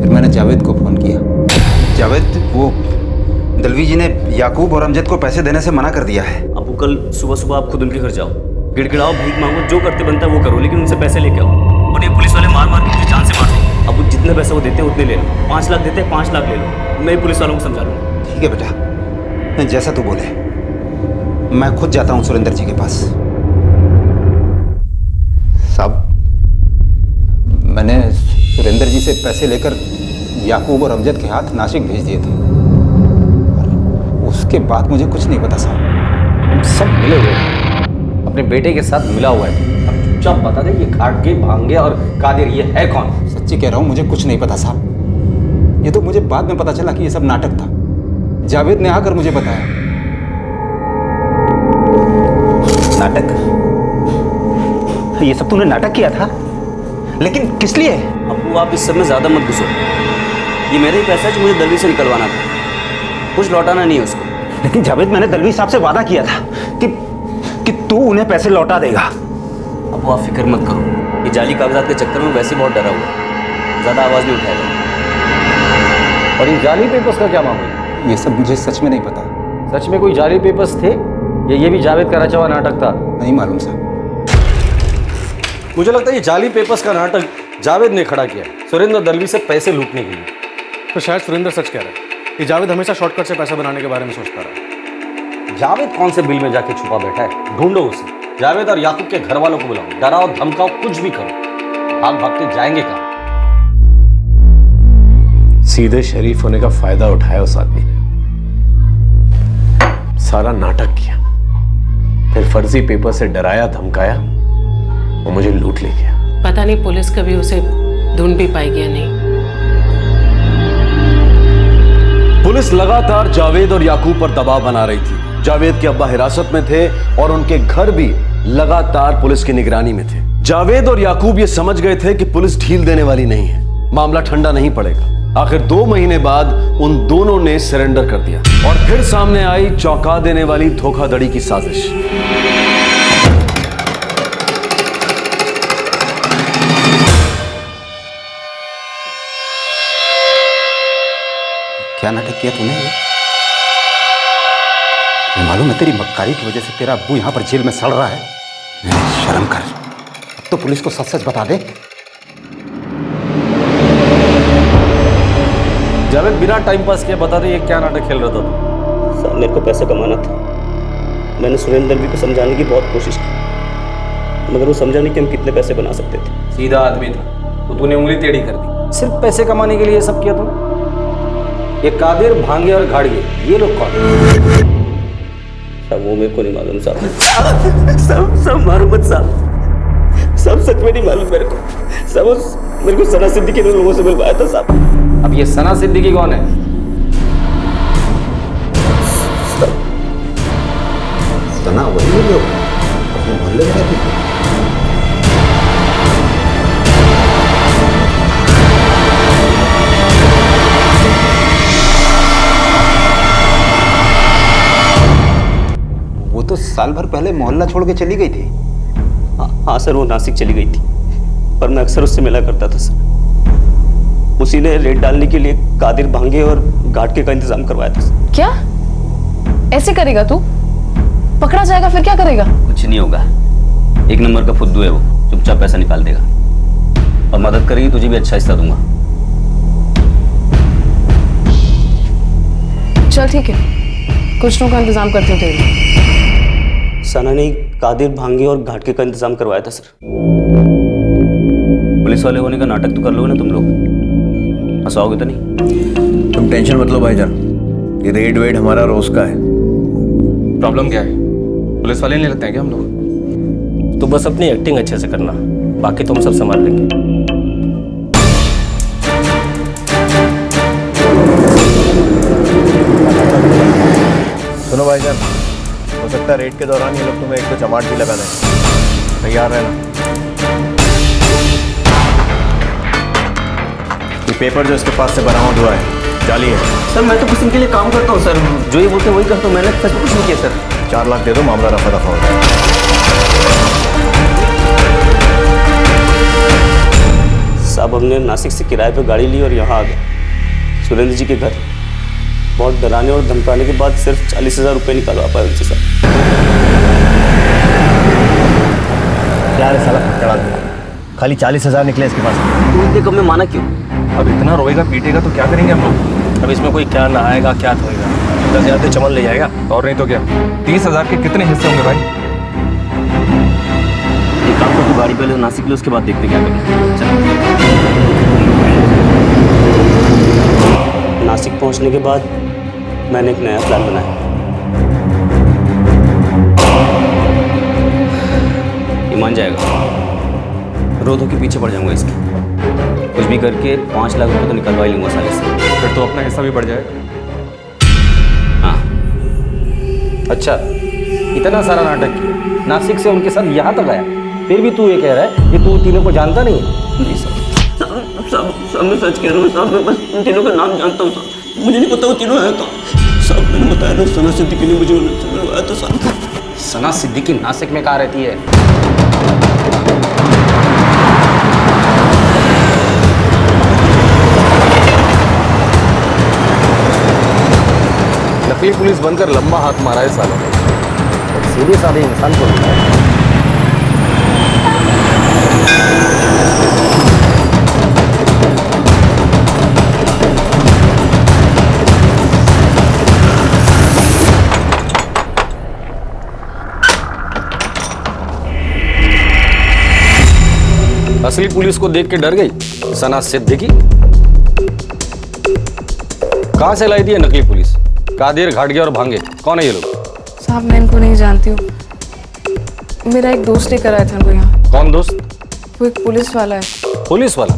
फिर मैंने जावेद को फ़ोन किया। जावेद, वो दलवी जी ने याकूब और अमजद को पैसे देने से मना कर दिया है। अबू कल सुबह सुबह आप खुद उनके घर जाओ, गिड़गिड़ाओ, भीख मांगो, जो करते बनता है वो करो, लेकिन उनसे पैसे लेके आओ। और ये पुलिस वाले मार मार के मुझे जान से मार देंगे। अब जितने पैसे वो देते हैं उतने ले लो। 5 लाख देते हैं, 5 लाख ले लो। मैं पुलिस वालों को समझा लूँगा। ठीक है बेटा, जैसा तू बोले। मैं खुद जाता हूँ सुरेंद्र जी के पास। साहब, मैंने सुरेंद्र जी से पैसे लेकर याकूब और अमजद के हाथ नासिक भेज दिए थे। उसके बाद मुझे कुछ नहीं पता साहब। सब मिले हुए हैं, अपने बेटे के साथ मिला हुआ है। अब चुपचाप बता दे, ये घाटगे, भांगे और कादिर ये है कौन? सच्ची कह रहा हूँ, मुझे कुछ नहीं पता साहब। ये तो मुझे बाद में पता चला कि ये सब नाटक था। जावेद ने आकर मुझे बताया। नाटक? ये सब तूने नाटक किया था? लेकिन किस लिए? अबू आप इस सब में ज्यादा मत घुसो। ये मेरा ही पैसा है जो मुझे दलवी से निकलवाना था, कुछ लौटाना नहीं है उसको। लेकिन जावेद, मैंने दलवी साहब से वादा किया था कि तू उन्हें पैसे लौटा देगा। अब आप फिक्र मत करो, ये जाली कागजात के चक्कर में वैसे बहुत डरा हुआ है, ज्यादा आवाज नहीं उठाएगा। और ये जाली पेपर्स का क्या मामला है? ये सब मुझे सच में नहीं पता। सच में कोई जाली पेपर्स थे या ये भी जावेद का रचा हुआ नाटक था? नहीं मालूम साहब। मुझे लगता है ये जाली पेपर्स का नाटक जावेद ने खड़ा किया, सुरेंद्र दलवी से पैसे लूटने के लिए। तो शायद सुरेंद्र सच कह रहा है कि जावेद हमेशा शॉर्टकट से पैसा बनाने के बारे में सोचता रहा। जावेद कौन से बिल में जाके छुपा बैठा है? ढूंढो उसे। जावेद और याकूब के घर वालों को बुलाओ, डराओ, धमकाओ, कुछ भी करो, भाग भाग के जाएंगे कहाँ? सीधे शरीफ होने का फायदा उठाया उस आदमी ने, सारा नाटक किया, फिर फर्जी पेपर से डराया, धमकाया और मुझे लूट ले गया। पता नहीं पुलिस कभी उसे ढूंढ भी पाएगी या नहीं। पुलिस लगातार जावेद और याकूब पर दबाव बना रही थी। जावेद के अब्बा हिरासत में थे और उनके घर भी लगातार पुलिस की निगरानी में थे। जावेद और याकूब ये समझ गए थे कि पुलिस ढील देने वाली नहीं है, मामला ठंडा नहीं पड़ेगा। आखिर 2 महीने बाद उन दोनों ने सरेंडर कर दिया और फिर सामने आई चौंका देने वाली धोखाधड़ी की साजिश। क्या नाटक किया तूने? ये मालूम है तेरी मक्कारी की वजह से तेरा अब्बू यहाँ पर जेल में सड़ रहा है। शर्म कर, अब तो पुलिस को सच सच बता दे। जावेद बिना टाइम पास किए बता दे, ये क्या नाटक खेल रहा था तू? साहब मेरे को पैसा कमाना था। मैंने सुरेंद्र दलवी को समझाने की बहुत कोशिश की, मगर वो समझा नहीं कि हम कितने पैसे बना सकते थे। सीधा आदमी था तो तूने उंगली टेढ़ी कर दी। सिर्फ पैसे कमाने के लिए ये सब किया तूने? ये कादिर, भांगे और घाड़गे, ये लोग कौन? साहब वो मेरे को नहीं मालूम साहब। सब मालूम मत साहब, सब सच में नहीं मालूम मेरे को। सब मेरे को सना सिद्दीकी ने लोगों से मिलवाया था साहब। अब ये सना सिद्दीकी कौन है? सना वही लोग अपने मोहल्ले में रहती थी। वो तो साल भर पहले मोहल्ला छोड़ के चली गई थी। हाँ सर, वो नासिक चली गई थी, पर मैं अक्सर उससे मिला करता था सर। उसी ने रेड डालने के लिए कादिर, भांगे और घाटके का इंतजाम करवाया था सर। क्या ऐसे करेगा तू? पकड़ा जाएगा फिर क्या करेगा? कुछ नहीं होगा, 1 नंबर का फुद्दू है वो, चुपचाप पैसा निकाल देगा और मदद करेगी, तुझे भी अच्छा हिस्सा दूंगा। चल ठीक है, कुछ का इंतजाम करती हूँ तेरे लिए। सना ने कादिर, भांगे और घाटके का इंतजाम करवाया था सर। पुलिस वाले होने का नाटक तो कर लोगे ना तुम लोग, हंसाओगे तो नहीं? तुम टेंशन मत लो भाईजान, ये रेड वेड हमारा रोज का है। प्रॉब्लम क्या है? पुलिस वाले नहीं लगते हैं क्या हम लोग? तो बस अपनी एक्टिंग अच्छे से करना, बाकी तुम सब संभाल लेंगे। सुनो भाईजान, हो सकता है रेड के दौरान ये लोग तुम्हें 1-2 चमाट भी लगा दें, तैयार रहना। पेपर जो इसके पास से बरामद हुआ है जाली है। सर मैं तो कुछ इनके लिए काम करता हूँ सर, जो ये बोलते हैं वही करता हूँ, मैंने सच में कुछ नहीं किया सर। 4 लाख दे दो, मामला रफा दफा हो जाए। साहब हमने नासिक से किराए पे गाड़ी ली और यहाँ आ गए सुरेंद्र जी के घर। बहुत डराने और धमकाने के बाद सिर्फ 40,000 रुपये निकालवा पाए उनसे सर। क्या रे साला फटकड़ा, खाली 40,000 निकले इसके पास। तू इतने कम में माना क्यों? अब इतना रोएगा पीटेगा तो क्या करेंगे हम लोग? अब इसमें कोई क्या नहाएगा क्या धोएगा, 10,000 चमन ले जाएगा। और नहीं तो क्या, 30,000 के कितने हिस्से होंगे भाई? एक काम कर, तू गाड़ी पहले नासिक ले, उसके बाद देखते क्या करें। चल। नासिक पहुंचने के बाद मैंने एक नया प्लान बनाया। मान जाएगा, रो धो के पीछे पड़ जाऊंगा इसके, कुछ भी करके 5 लाख रुपए तो निकलवा ही लूंगा साले से। फिर तो अपना हिस्सा भी बढ़ जाएगा। हाँ अच्छा, इतना सारा नाटक किया, नासिक से उनके साथ यहाँ तक आया, फिर भी तू ये कह रहा है कि तू तीनों को जानता नहीं है? नहीं सर, साहब मैं सच कह रहा हूँ साहब, मैं बस उन तीनों का नाम जानता हूँ साहब, मुझे नहीं पता वो तीनों है कहाँ। साहब मैंने बताया ना, सना सिद्दीकी ने मुझे मिलवाया था साहब। सना सिद्दीकी नासिक में कहाँ रहती है? नकली पुलिस बनकर लंबा हाथ मारा है सालों ने, सीधे साधे इंसान को मिला है। असली पुलिस को देख के डर गई सना सिद्दीकी? कहां से लाई थी नकली पुलिस? कादिर, घाटगे और भांगे, कौन है ये लोग? साहब मैं इनको नहीं जानती हूँ, मेरा एक दोस्त लेकर आया था इनको यहाँ। कौन दोस्त? वो एक पुलिस वाला है। पुलिस वाला?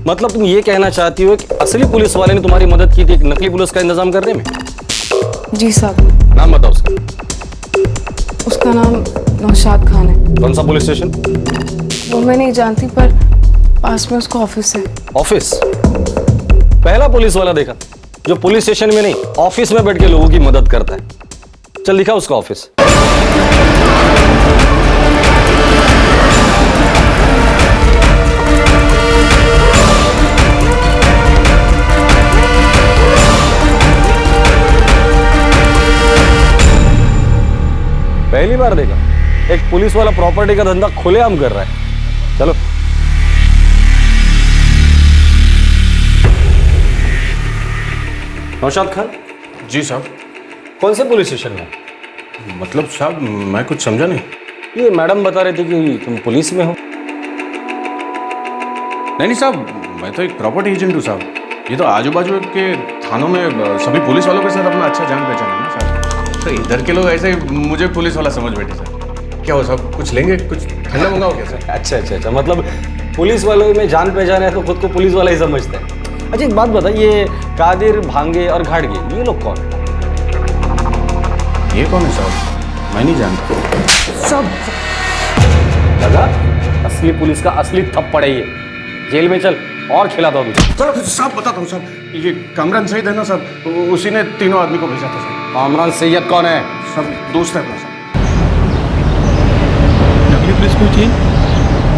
मतलब तुम ये कहना चाहती हो कि असली पुलिस वाले ने तुम्हारी मदद की थी एक नकली पुलिस का इंतजाम करने में? जी साहब। नाम बताओ उसका। उसका नाम नौशाद खान है। कौन सा पुलिस स्टेशन? वो मैं नहीं जानती, पर पास में उसका ऑफिस है। ऑफिस? पहला पुलिस वाला देखा जो पुलिस स्टेशन में नहीं ऑफिस में बैठ के लोगों की मदद करता है। चल दिखा उसका ऑफिस। पहली बार देखा एक पुलिस वाला प्रॉपर्टी का धंधा खुलेआम कर रहा है। चलो। नौशाद खान? जी साहब। कौन से पुलिस स्टेशन में? मतलब साहब मैं कुछ समझा नहीं। ये मैडम बता रही थी कि तुम पुलिस में हो। नहीं साहब, मैं तो एक प्रॉपर्टी एजेंट हूँ साहब। ये तो आजू बाजू के थानों में सभी पुलिस वालों के साथ अपना अच्छा जान पहचान है ना साहब। तो इधर के लोग ऐसे मुझे पुलिस वाला समझ बैठे सर। क्या हो साहब, कुछ लेंगे? कुछ ठंडा मंगाओ क्या सर? अच्छा, मतलब पुलिस वालों में जान पहचान है तो खुद को पुलिस वाला ही समझते हैं। अच्छा एक बात बता, ये कादिर, भांगे और घाटगे ये लोग कौन है? ये कौन है साहब? मैं नहीं जानता। सब लगा असली पुलिस का असली थप्पड़ है ये। जेल में चल और खिला दो तुझे। चलो साहब बताता हूँ साहब, ये कामरान सईद है ना साहब, उसी ने तीनों आदमी को भेजा था साहब। कामरान सैयद कौन है? सब दोस्त है अपना साहब। नकली पुलिस क्यों चाहिए?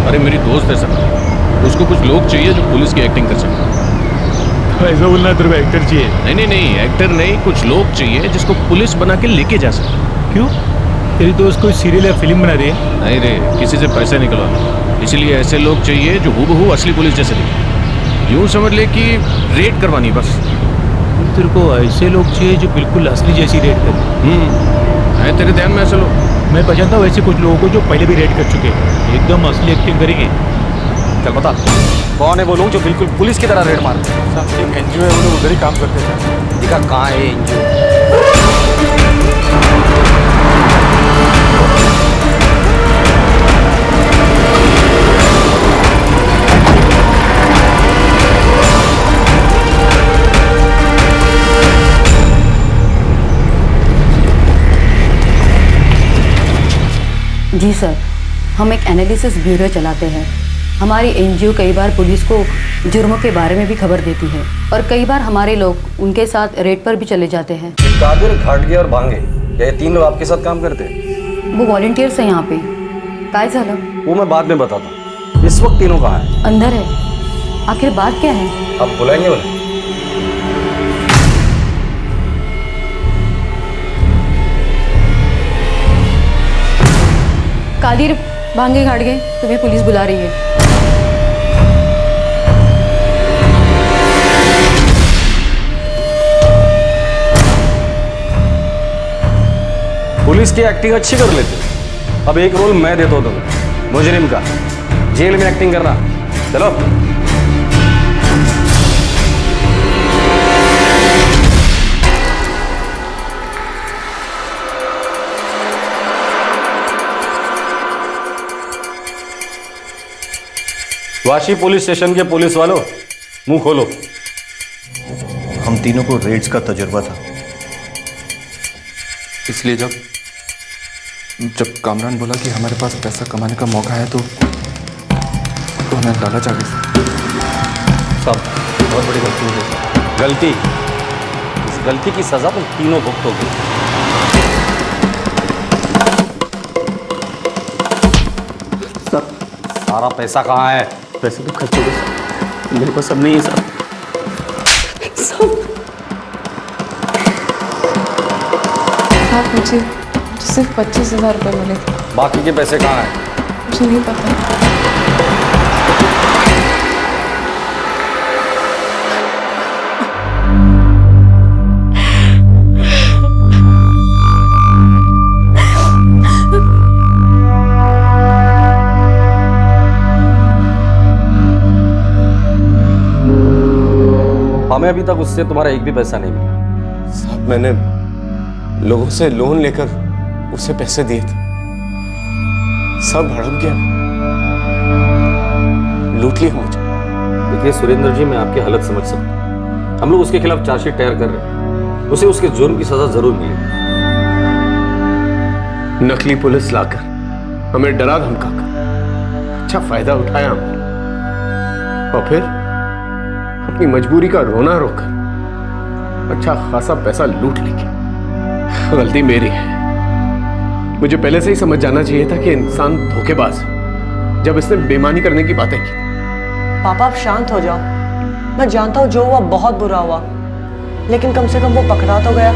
अरे मेरी दोस्त है सर, उसको कुछ लोग चाहिए जो पुलिस की एक्टिंग कर सके। ऐसा बोलना तेरे को एक्टर चाहिए? नहीं, एक्टर नहीं, कुछ लोग चाहिए जिसको पुलिस बना के लेके जा सके। क्यों? तेरी दोस्त कोई सीरियल या फिल्म बना रही है? नहीं रे, किसी से पैसे निकलवाना, इसलिए ऐसे लोग चाहिए जो हूबहू असली पुलिस जैसे दिखे। यूँ समझ ले कि रेड करवानी बस। तेरे को ऐसे लोग चाहिए जो बिल्कुल असली जैसी रेड करे? है तेरे ध्यान में ऐसे लोग? मैं पहचानता हूँ ऐसे कुछ लोगों को जो पहले भी रेड कर चुके हैं, एकदम असली एक्टिंग करेंगे। चल बता कौन है वो लोग जो बिल्कुल पुलिस की तरह रेड मारते हैं? साहब एक एनजीओ है, वो लोग उधर ही काम करते हैं। दिखा कहाँ है एनजीओ? जी सर, हम एक एनालिसिस ब्यूरो चलाते हैं हमारी एनजीओ कई बार पुलिस को जुर्मों के बारे में भी खबर देती है और कई बार हमारे लोग उनके साथ रेड पर भी चले जाते हैं। कादिर, घाटगे और भांगे, क्या ये 3 लोग आपके साथ काम करते हैं? वो वॉलंटियर्स हैं यहाँ पे। काय झालं? वो मैं बाद में बताता हूँ। इस वक्त तीनों कहाँ हैं? अंदर है। आखिर बात क्या है? आप बुलाएंगे उन्हें? कादिर, भांगे, घाटगे, तुम्हें पुलिस बुला रही है। पुलिस की एक्टिंग अच्छी कर लेते। अब एक रोल मैं देता हूं तुम्हें, मुजरिम का। जेल में एक्टिंग करना। चलो। वाशी पुलिस स्टेशन के पुलिस वालों, मुंह खोलो। हम तीनों को रेड्स का तजुर्बा था, इसलिए जब कामरान बोला कि हमारे पास पैसा कमाने का मौका है तो हमें लालच आ गई। सब बहुत बड़ी गलती हो गई। गलती, इस गलती की सजा तुम तीनों भुगतोगे। सर, सारा पैसा कहाँ है? पैसे तो खर्च हो गए सर, मेरे पास सब नहीं है सर। साहब, मुझे सिर्फ 25,000 रुपये मिले थे। बाकी के पैसे कहाँ हैं? मुझे नहीं पता। हमें अभी तक उससे तुम्हारा एक भी पैसा नहीं मिला। साहब, मैंने लोगों से लोन लेकर उसे पैसे दिए थे। सब हड़प गया, लूट लिया मुझे। देखिए सुरेंद्र जी, मैं आपकी हालत समझ सकता हूँ। हम लोग उसके खिलाफ चार्जशीट तैयार कर रहे हैं। उसे उसके जुर्म की सजा जरूर मिलेगी। नकली पुलिस लाकर हमें डरा धमकाकर अच्छा फायदा उठाया हमने, और फिर अपनी मजबूरी का रोना रोकर अच्छा खासा पैसा लूट लेंगे। गलती मेरी है। मुझे पहले से ही समझ जाना चाहिए था कि इंसान धोखेबाज है जब इसने बेईमानी करने की बातें की। पापा, आप शांत हो जाओ। मैं जानता हूँ जो हुआ बहुत बुरा हुआ, लेकिन कम से कम वो पकड़ा तो गया।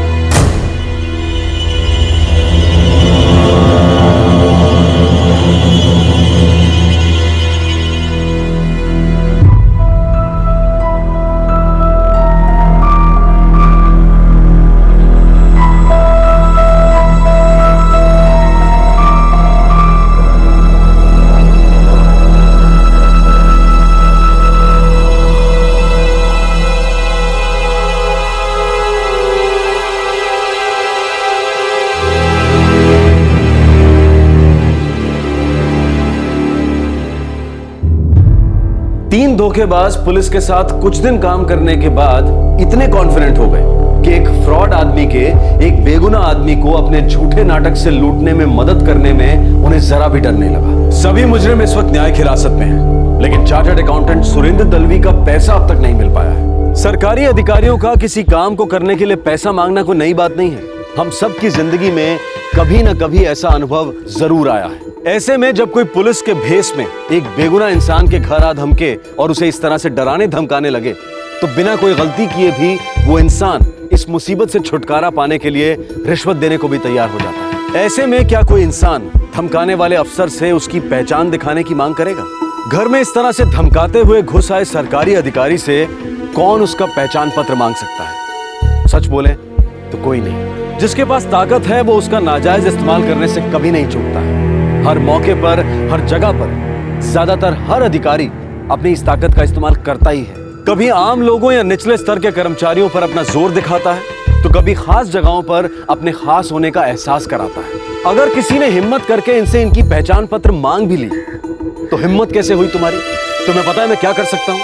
तीन धोखेबाज पुलिस के साथ कुछ दिन काम करने के बाद इतने कॉन्फिडेंट हो गए कि एक फ्रॉड आदमी के एक बेगुनाह आदमी को अपने झूठे नाटक से लूटने में मदद करने में उन्हें जरा भी डर नहीं लगा। सभी मुजरिम इस वक्त न्यायिक हिरासत में हैं, लेकिन चार्टर्ड अकाउंटेंट सुरेंद्र दलवी का पैसा अब तक नहीं मिल पाया है। सरकारी अधिकारियों का किसी काम को करने के लिए पैसा मांगना कोई नई बात नहीं है। हम सबकी जिंदगी में कभी न कभी ऐसा अनुभव जरूर आया है। ऐसे में जब कोई पुलिस के भेष में एक बेगुनाह इंसान के घर आ धमके और उसे इस तरह से डराने धमकाने लगे, तो बिना कोई गलती किए भी वो इंसान इस मुसीबत से छुटकारा पाने के लिए रिश्वत देने को भी तैयार हो जाता है। ऐसे में क्या कोई इंसान धमकाने वाले अफसर से उसकी पहचान दिखाने की मांग करेगा? घर में इस तरह से धमकाते हुए घुस आए सरकारी अधिकारी से कौन उसका पहचान पत्र मांग सकता है? सच बोले तो कोई नहीं। जिसके पास ताकत है वो उसका नाजायज इस्तेमाल करने से कभी नहीं चूकता है। हर मौके पर, हर जगह पर, ज्यादातर हर अधिकारी अपनी इस ताकत का इस्तेमाल करता ही है। कभी आम लोगों या निचले स्तर के कर्मचारियों पर अपना जोर दिखाता है, तो कभी खास जगहों पर अपने खास होने का एहसास कराता है। अगर किसी ने हिम्मत करके इनसे इनकी पहचान पत्र मांग भी ली, तो हिम्मत कैसे हुई तुम्हारी? तुम्हें पता है मैं क्या कर सकता हूं?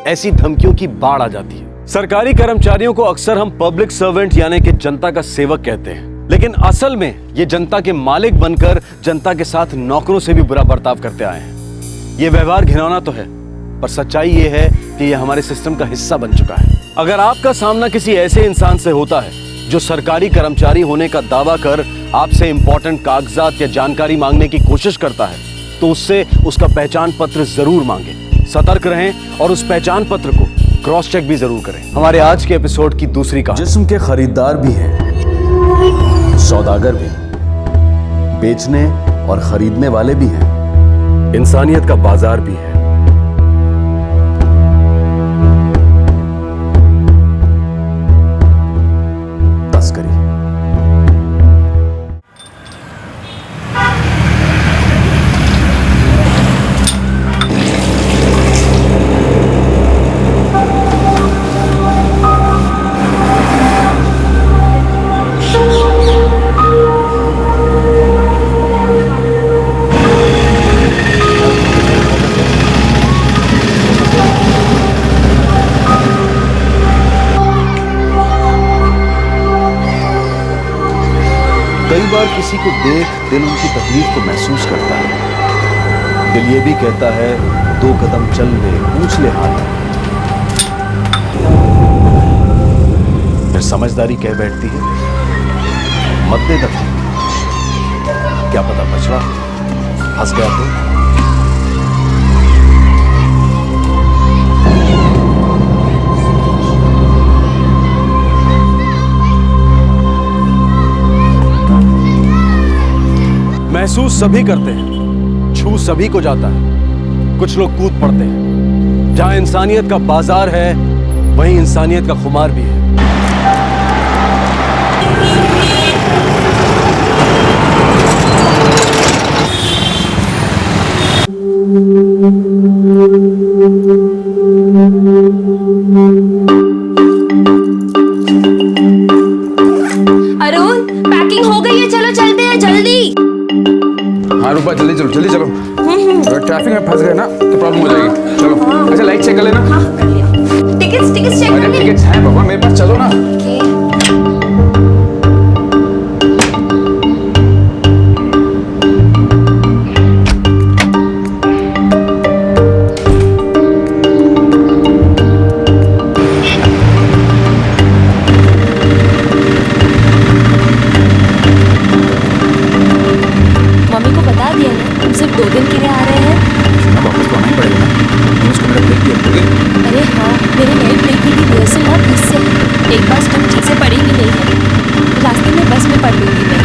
ऐसी धमकियों की बाढ़ आ जाती है। सरकारी कर्मचारियों को अक्सर हम पब्लिक सर्वेंट यानी कि जनता का सेवक कहते हैं, लेकिन असल में ये जनता के मालिक बनकर जनता के साथ नौकरों से भी बुरा बर्ताव करते आए हैं। ये व्यवहार घिनौना तो है, पर सच्चाई ये है कि ये हमारे सिस्टम का हिस्सा बन चुका है। अगर आपका सामना किसी ऐसे इंसान से होता है जो सरकारी कर्मचारी होने का दावा कर आपसे इंपॉर्टेंट कागजात या जानकारी मांगने की कोशिश करता है, तो उससे उसका पहचान पत्र जरूर मांगे। सतर्क रहें और उस पहचान पत्र को क्रॉस चेक भी जरूर करें। हमारे आज के एपिसोड की दूसरी कहानी। जिस्म के खरीदार भी हैं, सौदागर भी, बेचने और खरीदने वाले भी हैं, इंसानियत का बाजार भी है। तस्करी। कई बार किसी को देख दिल उनकी तकलीफ को महसूस करता है। दिल ये भी कहता है 2 कदम चल ले, पूछ ले हाथ। फिर समझदारी कह बैठती है मत दे दखल, क्या पता बछड़ा फंस गया तो। महसूस सभी करते हैं, छू सभी को जाता है। कुछ लोग कूद पड़ते हैं। जहां इंसानियत का बाजार है, वहीं इंसानियत का खुमार भी है। अरुण, पैकिंग हो गई है, चलो चलते हैं जल्दी। हाँ रूपा जल्दी चलो जल्दी चलो। अगर ट्रैफिक में फंस गए ना तो प्रॉब्लम हो जाएगी। चलो अच्छा लाइट चेक कर लेना। हाँ कर लिया। टिकट्स चेक कर लिए। टिकट्स हैं पापा मेरे पास, चलो ना। मम्मी को बता दिया ना, हम सिर्फ 2 दिन के लिए आ रहे हैं। ना वापस तो आना ही पड़ेगा ना, उसको मेरा ब्रेक दिया। अरे हाँ, मेरे नए प्ले की रिहर्सल बहुत मिस से है। एक बार स्टेप ठीक से पड़ी भी नहीं है, रास्ते में बस में पढ़ लूंगी मैं।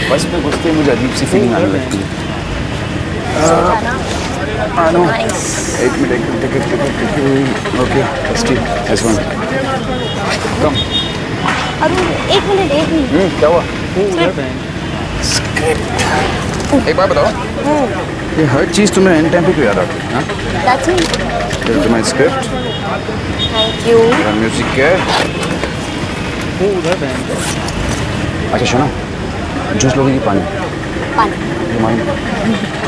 बस में घुसते ही मुझे अजीब सी फीलिंग आने लगती है। एक मिनट टिकट ओके S1 कम। अरुण एक मिनट। क्या हुआ? स्क्रिप्ट। एक बात बताओ, ये हर चीज़ तुम्हें एंड टाइम पे क्यों याद आती है? ये तुम्हारी स्क्रिप्ट, थैंक यू। म्यूजिक क्या है? अच्छा सुनो, जूस लोगे कि पानी? पानी।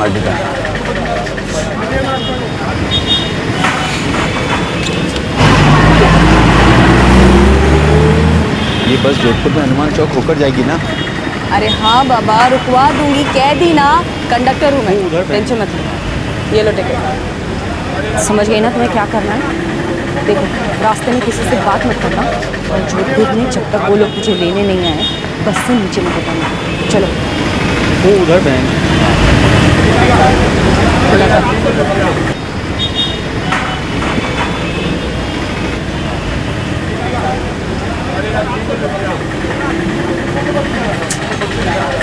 आज भी ये बस जोधपुर में हनुमान चौक होकर जाएगी ना? अरे हाँ बाबा, रुकवा दूंगी, कह दी ना। कंडक्टर हूँ मैं, टेंशन मत लो। ये लो टिकट। समझ गई ना तुम्हें क्या करना है? देखो, रास्ते में किसी से बात मत करना, और जोधपुर में जब तक वो लोग तुझे लेने नहीं आए, बस से नीचे मत उतरना। चलो। वो उधर बहन।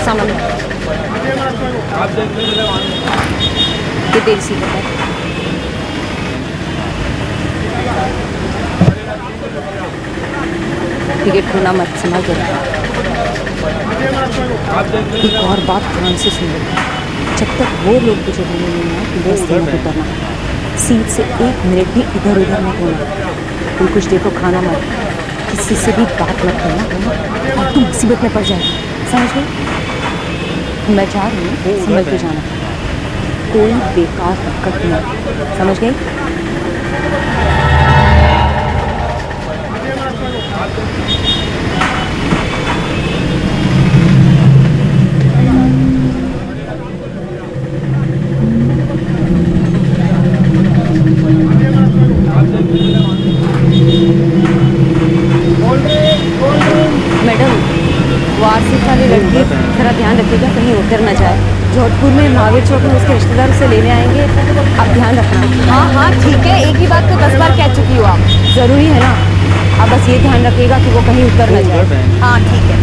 सामान ये तेरी सीट है। टिकट खोना मत, समझ गया? एक और बात ध्यान से सुन लो, जब तक वो लोग तुझे बोले नहीं ना कि बस से मत उतरना, सीट से 1 मिनट भी इधर उधर मत होना, कोई कुछ देखो खाना मत, किसी से भी बात मत करना, और तुम मुसीबत में पड़ जाएगी, समझ गई? मैं जा रही हूँ, समझ के जाना, कोई बेकार हरकत नहीं, समझ गई? मैडम, वो आसिफ वाली लड़की जरा ध्यान रखिएगा कहीं उतर ना जाए। जोधपुर में महावीर चौक में उसके रिश्तेदार उसे लेने आएंगे, आप ध्यान रखना। हाँ हाँ ठीक है, एक ही बात को 10 बार कह चुकी हो आप, जरूरी है ना? आप बस ये ध्यान रखिएगा कि वो कहीं उतर ना जाए। हाँ ठीक है।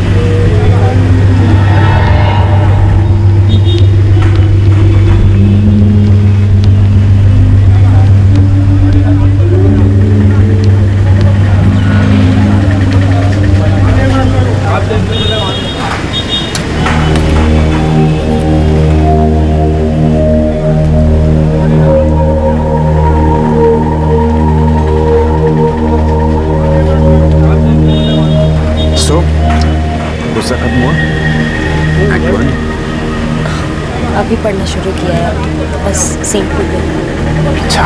गुस्सा खत्म हुआ? अभी पढ़ना शुरू किया है, बस सीन खुल गई। अच्छा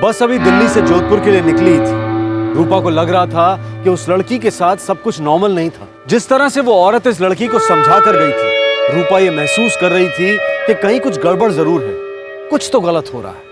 बस अभी दिल्ली से जोधपुर के लिए निकली थी। रूपा को लग रहा था कि उस लड़की के साथ सब कुछ नॉर्मल नहीं था। जिस तरह से वो औरत इस लड़की को समझा कर गई थी, रूपा ये महसूस कर रही थी कि कहीं कुछ गड़बड़ जरूर है, कुछ तो गलत हो रहा है।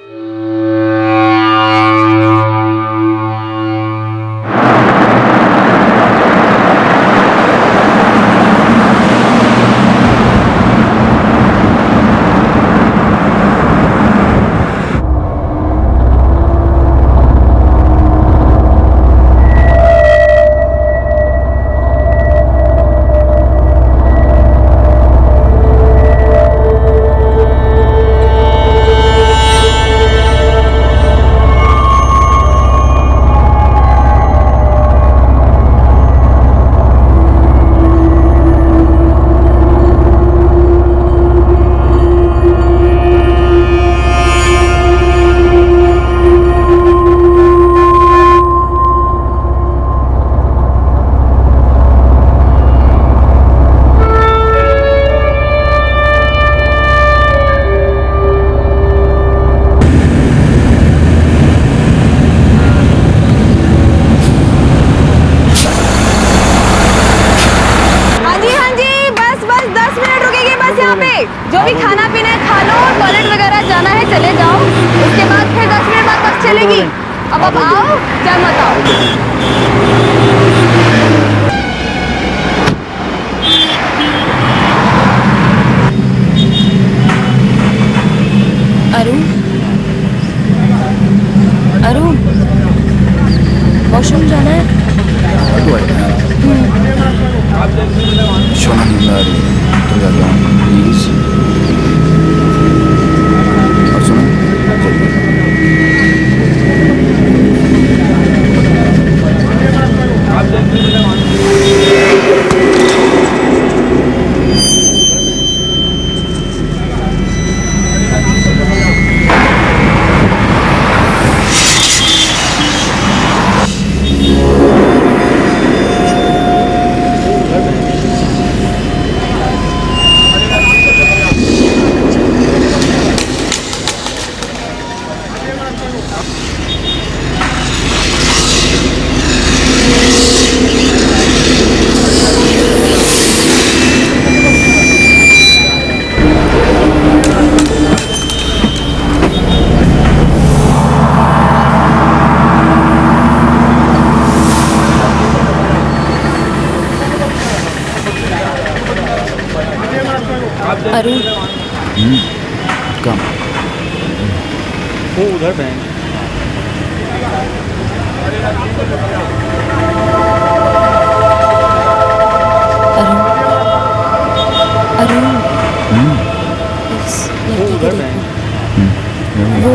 जो भी खाना पीना है खा लो, टॉयलेट वगैरह जाना है चले जाओ, उसके बाद फिर 10 मिनट बाद बस चलेगी। अब आप आओ क्या मत आओ। अरुण, अरुण, वॉशरूम जाना है? सोना नींद आ रही है, तो जाता हूँ प्लीज। और सुनो कम वो उधर बैंक। अरुण, उस लड़की को देखो। वो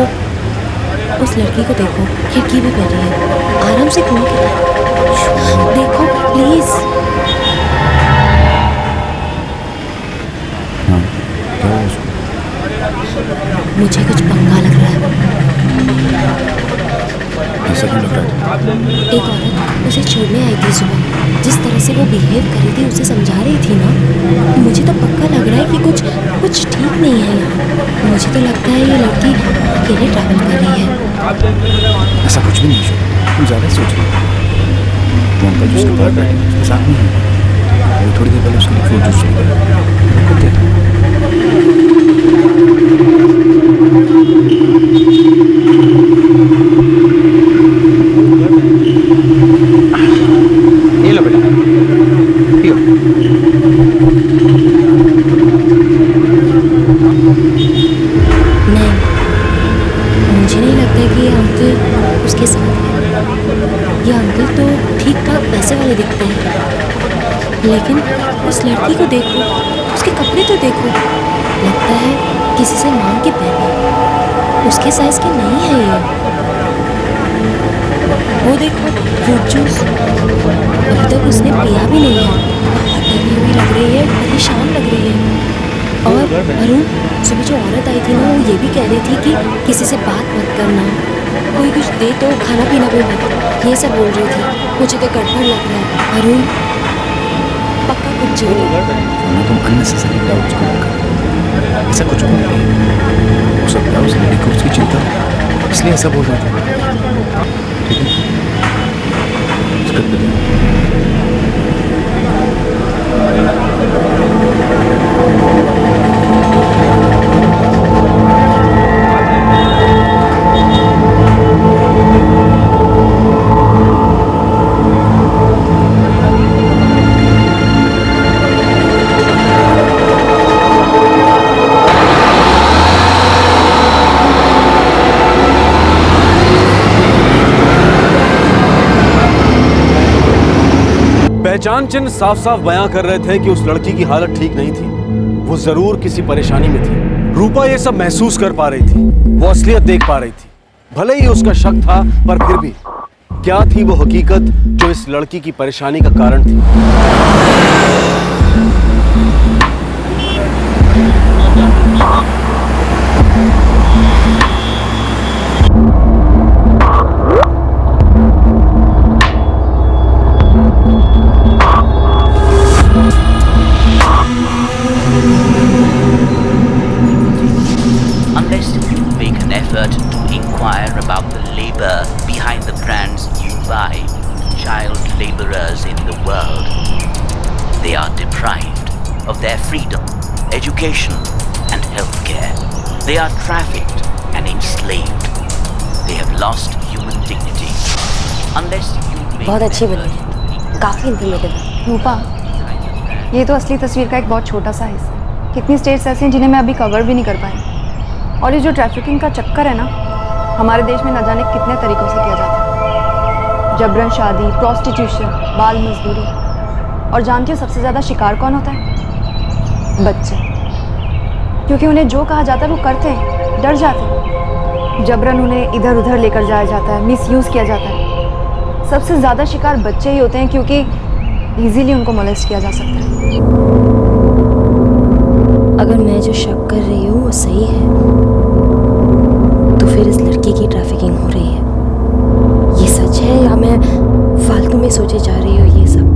उस लड़की को देखो, खिड़की पे बैठी है, आराम से घूम के देखो प्लीज। हाँ, क्या हुआ उसको? मुझे कुछ पंगा लग रहा है। ऐसा क्यों लग रहा है? एक औरत उसे छोड़ने आई थी सुबह, जिस तरह से वो बिहेव कर रही थी, उसे समझा रही थी ना, मुझे तो पक्का लग रहा है कि कुछ ठीक नहीं है यहाँ। मुझे तो लगता है ये लड़की अकेले ट्रैवल कर रही है। ऐसा कुछ भी नहीं है, तुम ज़्यादा सोच रही हो। वो अंकल जो उसके बाहर बैठे हैं, उसके साथ नहीं है। वो थोड़ी देर पहले उसके लिए फ्रूट जूस लेकर ये लो बेटा, पियो। नहीं, मुझे नहीं लगता कि ये अंकल उसके साथ है। ये अंकल तो ठीक ठाक पैसे वाले दिखते हैं, लेकिन उस लड़की को देखो, उसके कपड़े तो देखो, लगता है किसी से मांग के पहने। उसके साइज की नहीं है ये। वो देखो फ्रूट जूस, अभी तक उसने पिया भी नहीं है, डरी हुई लग रही है, परेशान लग रही है। और अरुण, सुबह जो औरत आई थी ना, वो ये भी कह रही थी कि किसी से बात मत करना, कोई कुछ दे तो खाना पीना भी मत, ये सब बोल रही थी। मुझे तो गड़बड़ लग रहा है अरुण, पक्का कुछ चाहिए। तुम अननेसेसरी डाउट्स मत करो। ऐसा कुछ भी नहीं है। हो सकता है उस लड़की को उसकी चिंता, इसलिए ऐसा बोल रहा था। ठीक है, उसका पहचान चिन्ह साफ साफ बयां कर रहे थे कि उस लड़की की हालत ठीक नहीं थी। वो जरूर किसी परेशानी में थी। रूपा ये सब महसूस कर पा रही थी, वो असलियत देख पा रही थी। भले ही उसका शक था, पर फिर भी क्या थी वो हकीकत जो इस लड़की की परेशानी का कारण थी? Education and healthcare. They are trafficked and enslaved. They have lost human dignity. Unless you make बहुत अच्छी बनी, काफी इंफॉर्मेटिव है। रूपा, ये तो असली तस्वीर का एक बहुत छोटा सा हिस्सा है। कितनी स्टेट्स ऐसे हैं जिन्हें मैं अभी कवर भी नहीं कर पाई। और ये जो ट्रैफिकिंग का चक्कर है ना, हमारे देश में न जाने कितने तरीकों से किया जाता है। जबरन शादी, प्रोस्टिट्यूशन, बाल मजदूरी। और जानती हो सबसे ज़्यादा शिकार कौन होता है? बच्चे। क्योंकि उन्हें जो कहा जाता है वो करते हैं, डर जाते हैं। जबरन उन्हें इधर उधर लेकर जाया जाता है, मिसयूज़ किया जाता है। सबसे ज़्यादा शिकार बच्चे ही होते हैं, क्योंकि इजीली उनको मोलेस्ट किया जा सकता है। अगर मैं जो शक कर रही हूँ वो सही है, तो फिर इस लड़की की ट्रैफिकिंग हो रही है। ये सच है या मैं फालतू में सोचे जा रही हूँ ये सब?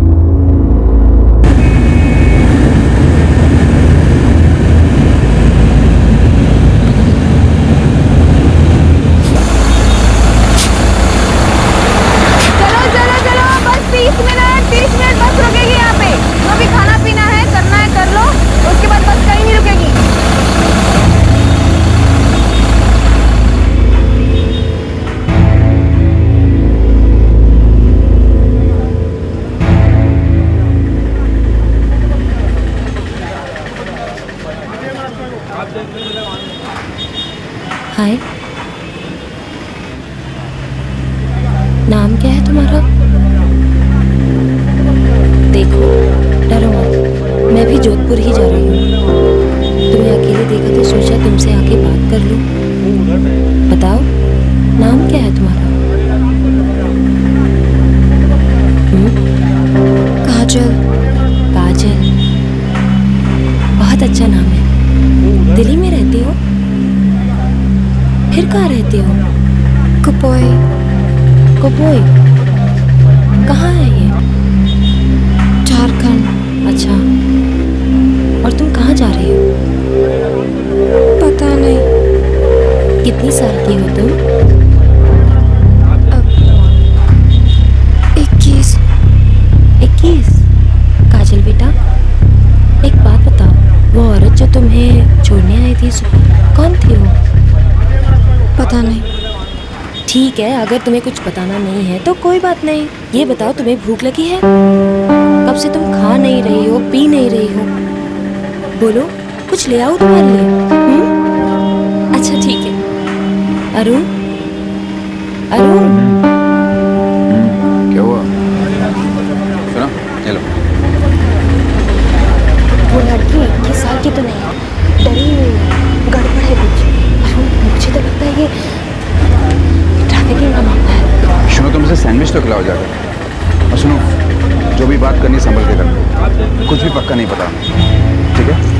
नाम क्या है तुम्हारा? देखो, डरो मत, मैं भी जोधपुर ही जा रही हूँ। तुम्हें अकेले देखा तो सोचा तुमसे आके बात कर लूं। बताओ, नाम क्या है तुम्हारा? काजल। काजल, बहुत अच्छा नाम है। दिल्ली में रहती हो? फिर कहाँ रहती हो? कुपोई। कुपोई कहाँ है ये? झारखंड। अच्छा, और तुम कहाँ जा रही हो? पता नहीं। कितनी साल की हो तुम? 21। 21? काजल बेटा, एक बात बताओ, वो औरत जो तुम्हें छोड़ने आई थी सुबह, कौन थी वो? पता नहीं। ठीक है, अगर तुम्हें कुछ बताना नहीं है तो कोई बात नहीं। ये बताओ, तुम्हें भूख लगी है? कब से तुम खा नहीं रही हो, पी नहीं रही हो? बोलो, कुछ ले आओ तुम्हारे लिए। अच्छा ठीक है। अरुण, अरुण। क्या हुआ? सुना? चलो। वो लड़की 21 साल की तो नहीं है, डरी हुई है, गड़बड़ है कुछ। अरुण, मुझे तो लगता है ये ट्रैफिकिंग का मामला है। सुनो, तुम इसे सैंडविच तो खिलाओ जाकर। और सुनो, जो भी बात करनी संभल के करना, कुछ भी पक्का नहीं पता, ठीक है?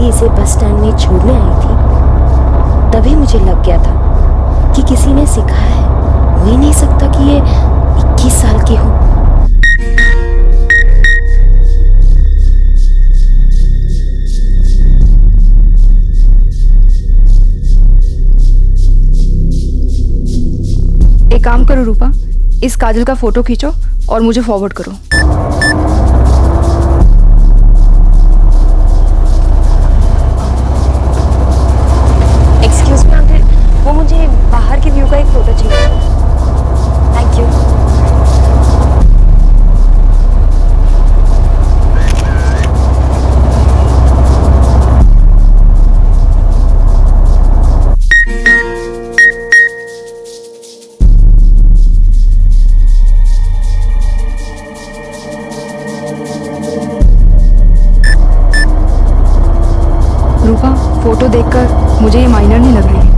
इसे बस स्टैंड में छोड़ने आई थी, तभी मुझे लग गया था कि किसी ने सिखाया है। हो ही नहीं सकता कि ये 21 साल की हो। एक काम करो रूपा, इस काजल का फोटो खींचो और मुझे फॉरवर्ड करो। एक्सक्यूज मी अंकल, वो मुझे बाहर के व्यू का एक फोटो चाहिए। Thank you. रूपा, फोटो देखकर मुझे ये माइनर नहीं लग रही।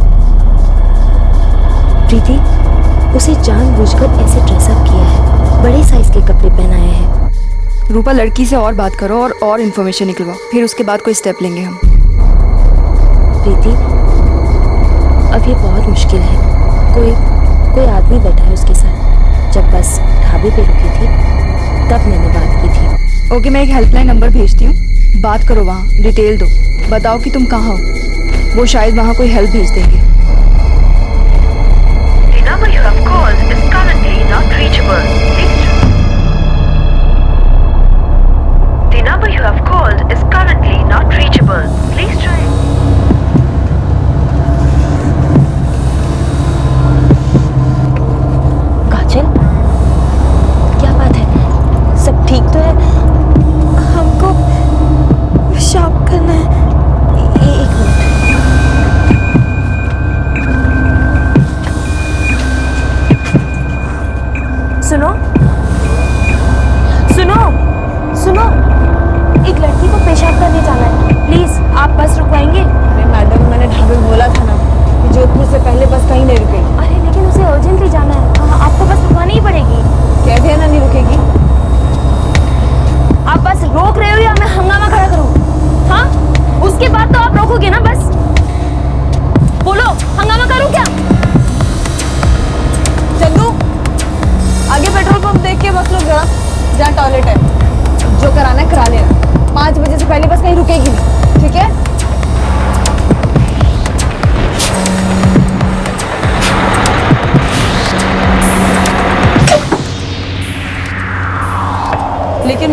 प्रीति, उसे जानबूझकर ऐसे ड्रेसअप किया है, बड़े साइज के कपड़े पहनाए हैं। रूपा, लड़की से और बात करो और इन्फॉर्मेशन निकलवाओ, फिर उसके बाद कोई स्टेप लेंगे हम। प्रीति, अब ये बहुत मुश्किल है। कोई आदमी बैठा है उसके साथ। जब बस ढाबे पे रुकी थी तब मैंने बात की थी। ओके, मैं एक हेल्पलाइन नंबर भेजती हूँ, बात करो, वहाँ डिटेल दो, बताओ कि तुम कहाँ हो। वो शायद वहाँ कोई हेल्प भेज देंगे। The number you have called is currently not reachable. The number you have called is currently not reachable. Please try. काजल, क्या बात है? सब ठीक तो है? हमको पेशाब करना है। एक मिनट। सुनो सुनो सुनो, एक लड़की को पेशाब करने जाना है, प्लीज आप बस रुकवाएंगे? अरे मैडम, मैंने ढाबे में बोला था ना कि जोधपुर से पहले बस कहीं नहीं रुकेगी। अरे लेकिन उसे अर्जेंटली जाना है, आपको बस रुकवानी ही पड़ेगी। कह दिया ना नहीं रुकेगी। आप बस रोक रहे हो या मैं हंगामा खड़ा करूं? हाँ, उसके बाद तो आप रोकोगे ना? बस बोलो, हंगामा करूं क्या?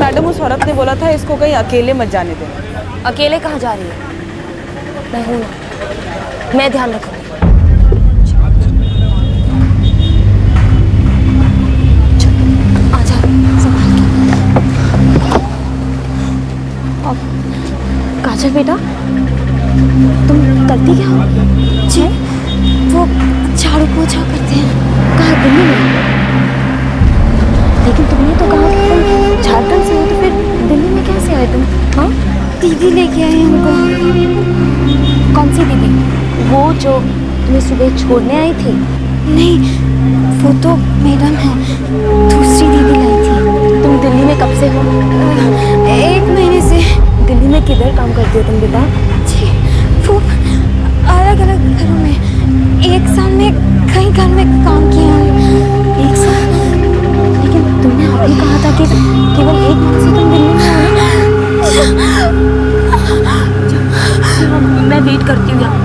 मैडम उस औरत ने बोला था इसको कहीं अकेले मत जाने देना। अकेले कहाँ जा रही है? मैं हूँ ना, मैं ध्यान रखूँगी। आजा, संभाल के। काजल बेटा, तुम करती क्या हो? जी, वो झाड़ू पोछा करते हैं। कहाँ? दिल्ली में? लेकिन तुमने तो कहा तुम झारखंड से हो, तो फिर दिल्ली में कैसे आए तुम? हाँ, दीदी लेके आए हैं उनको। कौन सी दीदी? वो जो तुम्हें सुबह छोड़ने आई थी? नहीं, वो तो मैडम है, दूसरी दीदी लाई थी। तुम दिल्ली में कब से हो? 1 महीने से। दिल्ली में किधर काम करती हो तुम बेटा? जी, वो अलग अलग घरों में। 1 साल में कई घर में काम किया हूँ। 1 साल? लेकिन तुमने अभी कहा था कि केवल 1 महीने से तुम दिल्ली में हो। मैं वेट करती हूँ यहाँ।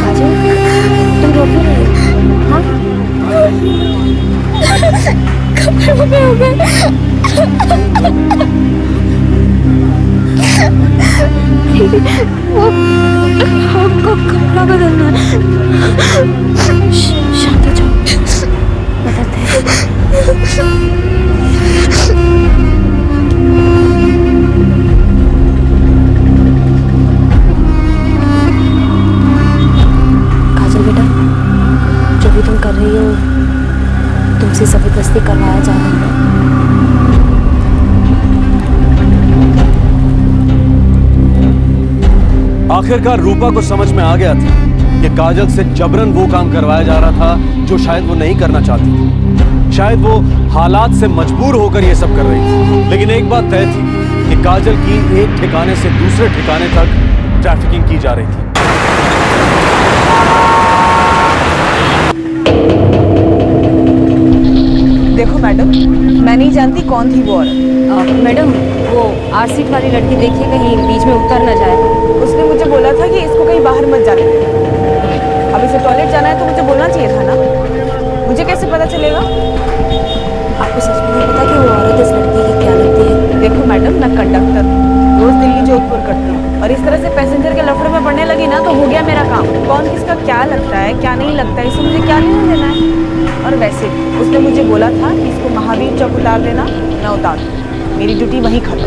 काजल, तुम रो क्यों रही हो? हाँ? कपड़ों में हो गए। वो हमको कपड़ा बदलना है। शांत हो जाओ, बदलते हैं। कर रही हो, तुमसे जबरदस्ती करवाया जा रहा है। आखिरकार रूपा को समझ में आ गया था कि काजल से जबरन वो काम करवाया जा रहा था जो शायद वो नहीं करना चाहती थी। शायद वो हालात से मजबूर होकर ये सब कर रही थी। लेकिन एक बात तय थी कि काजल की एक ठिकाने से दूसरे ठिकाने तक ट्रैफिकिंग की जा रही थी। देखो मैडम, मैं नहीं जानती कौन थी वो औरत। मैडम, वो आर सीट वाली लड़की देखिए कहीं बीच में उतर न जाए। उसने मुझे बोला था कि इसको कहीं बाहर मत जाने देना। अब इसे टॉयलेट जाना है तो मुझे बोलना चाहिए था ना। मुझे कैसे पता चलेगा? आपको सच में नहीं पता कि वो औरत इस लड़की की क्या लगती है? देखो मैडम, मैं कंडक्टर रोज दिल्ली जोधपुर करती हूँ, और इस तरह से पैसेंजर के लफड़े में पड़ने लगी ना तो हो गया मेरा काम। कौन किसका क्या लगता है क्या नहीं लगता है इससे मुझे क्या लेना है। और वैसे उसने मुझे बोला था कि इसको महावीर चौक उतार देना, ना उतार दो। मेरी ड्यूटी वहीं खत्म।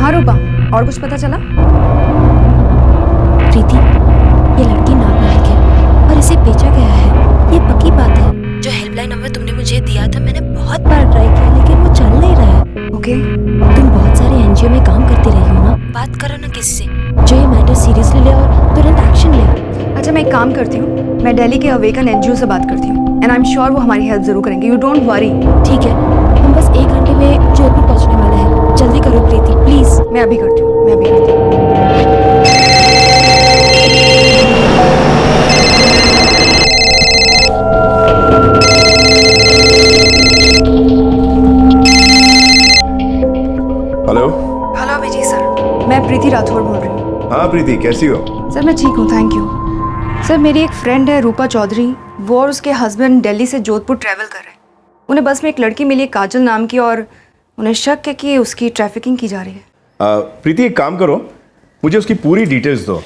हाँ रूपा, और कुछ पता चला? प्रीति, ये लड़की नाबालिग है और इसे बेचा गया है, ये पक्की बात है। जो हेल्पलाइन नंबर तुमने मुझे दिया था, मैंने बहुत बार ट्राई किया लेकिन वो चल नहीं रहा है। ओके, तुम बहुत सारे एनजीओ में काम करती रही हो ना, बात करो ना किसी से जो ये मैटर सीरियसली ले और तुरंत एक्शन ले। अच्छा, मैं एक काम करती हूँ, मैं दिल्ली के अवेकन एनजीओ से बात करती हूँ, एंड आई एम श्योर वो हमारी हेल्प जरूर करेंगे। You don't worry. ठीक है, हम बस 1 घंटे में जोधपुर पहुंचने वाले हैं। जल्दी करो प्रीति प्लीज। मैं अभी करती हूँ, मैं अभी करती हूँ। हेलो। हेलो अभिजीत सर, मैं प्रीति राठौर बोल रही हूँ। हाँ प्रीति, कैसी हो? सर मैं ठीक हूँ, थैंक यू। सर मेरी एक फ्रेंड है रूपा चौधरी, वो और उसके हस्बैंड दिल्ली से जोधपुर ट्रैवल कर रहे हैं। उन्हें बस में एक लड़की मिली है काजल नाम की, और उन्हें शक है कि उसकी ट्रैफिकिंग की जा रही है। प्रीति एक काम करो, मुझे उसकी पूरी डिटेल्स दो।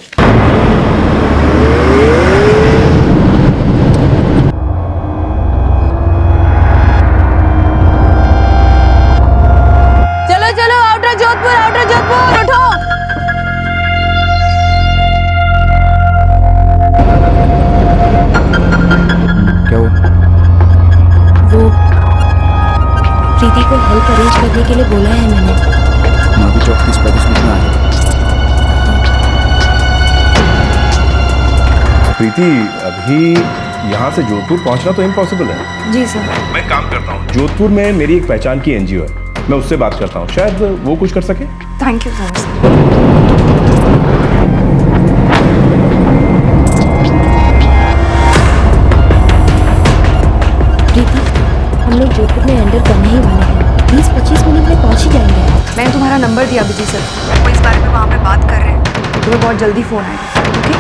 चलो चलो, आउटर जोधपुर उठो। क्या हुआ? वो प्रीति को हेल्प अरेंज करने के लिए बोला है मैंने। महावीर चौक 30-35 मिनट में आ जाओ। प्रीति, अभी यहाँ से जोधपुर पहुँचना तो इम्पॉसिबल है। जी सर। मैं काम करता हूँ, जोधपुर में मेरी एक पहचान की एनजीओ है, मैं उससे बात करता हूँ, शायद वो कुछ कर सके। Thank you sir. प्रीति, हम लोग जोधपुर में एंटर करने ही वाले हैं। 20-25 मिनट में पहुंच ही जाएंगे। मैंने तुम्हारा नंबर थी अभिजीत सर, वो इस बारे में वहाँ पे बात कर रहे हैं, तुम्हें बहुत जल्दी फ़ोन आएगा। ओके,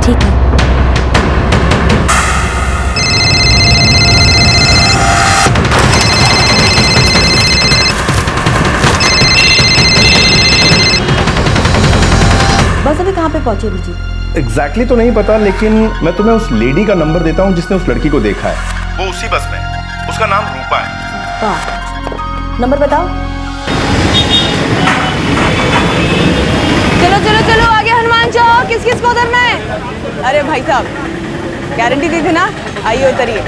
ठीक है। बस अभी कहाँ पे पहुंचे अभिजीत? एग्जैक्टली तो नहीं पता, लेकिन मैं तुम्हें उस लेडी का नंबर देता हूँ जिसने उस लड़की को देखा है। वो उसी बस में है, उसका नाम रूपा है। हाँ, नंबर बताओ। चलो चलो चलो, आगे हनुमान चौक, किस किस को उतरना है? अरे भाई साहब, गारंटी दी थी ना, आइए उतरिए।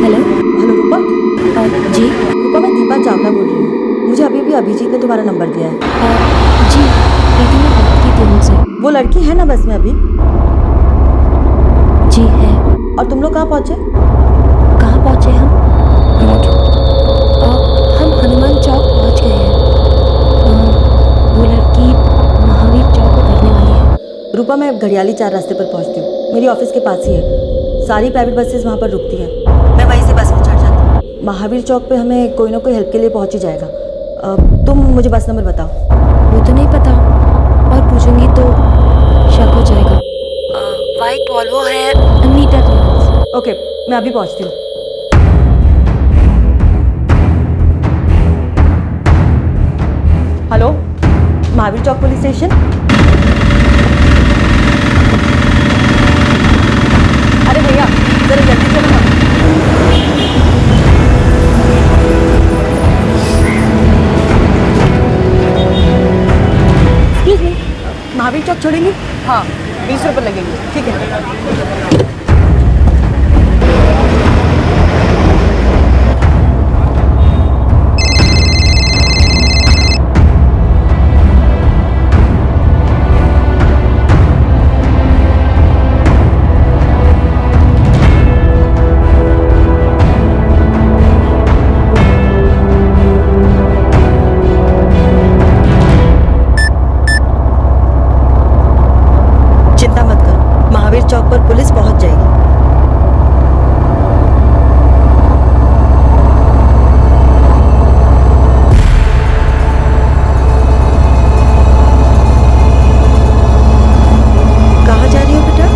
हेलो रूपा। जी रूपा, मैं दीपा चावला बोल रही हूँ। मुझे अभी भी अभिजीत ने तुम्हारा नंबर दिया है। जी प्रीति ने बात की थी मुझसे। वो लड़की है ना बस में अभी? जी है। और तुम लोग कहाँ पहुँचे? कहाँ पहुँचे हम? हम हनुमान चौक पहुँच गए हैं। वो लड़की महावीर चौक उतरने वाली है। रूपा, मैं घड़ियाली 4 रास्ते पर पहुँचती हूँ, मेरी ऑफिस के पास ही है। सारी प्राइवेट बसेस वहाँ पर रुकती हैं, मैं वहीं से बस में चढ़ जाती हूँ। महावीर चौक पे हमें कोई ना कोई हेल्प के लिए पहुँच ही जाएगा। तुम मुझे बस नंबर बताओ। वो तो नहीं पता, और पूछूंगी तो शक हो जाएगा। वाइट वॉल्वो है, नीटर। ओके, मैं अभी पहुँचती हूँ। हेलो, महावीर चौक पुलिस स्टेशन। अरे भैया जरा जल्दी चलो ना। एक्सक्यूज मी, महावीर चौक छोड़ेंगे? हाँ, 20 रुपये लगेंगे। ठीक है। चौक पर पुलिस पहुंच जाएगी। कहाँ जा रही हो बेटा?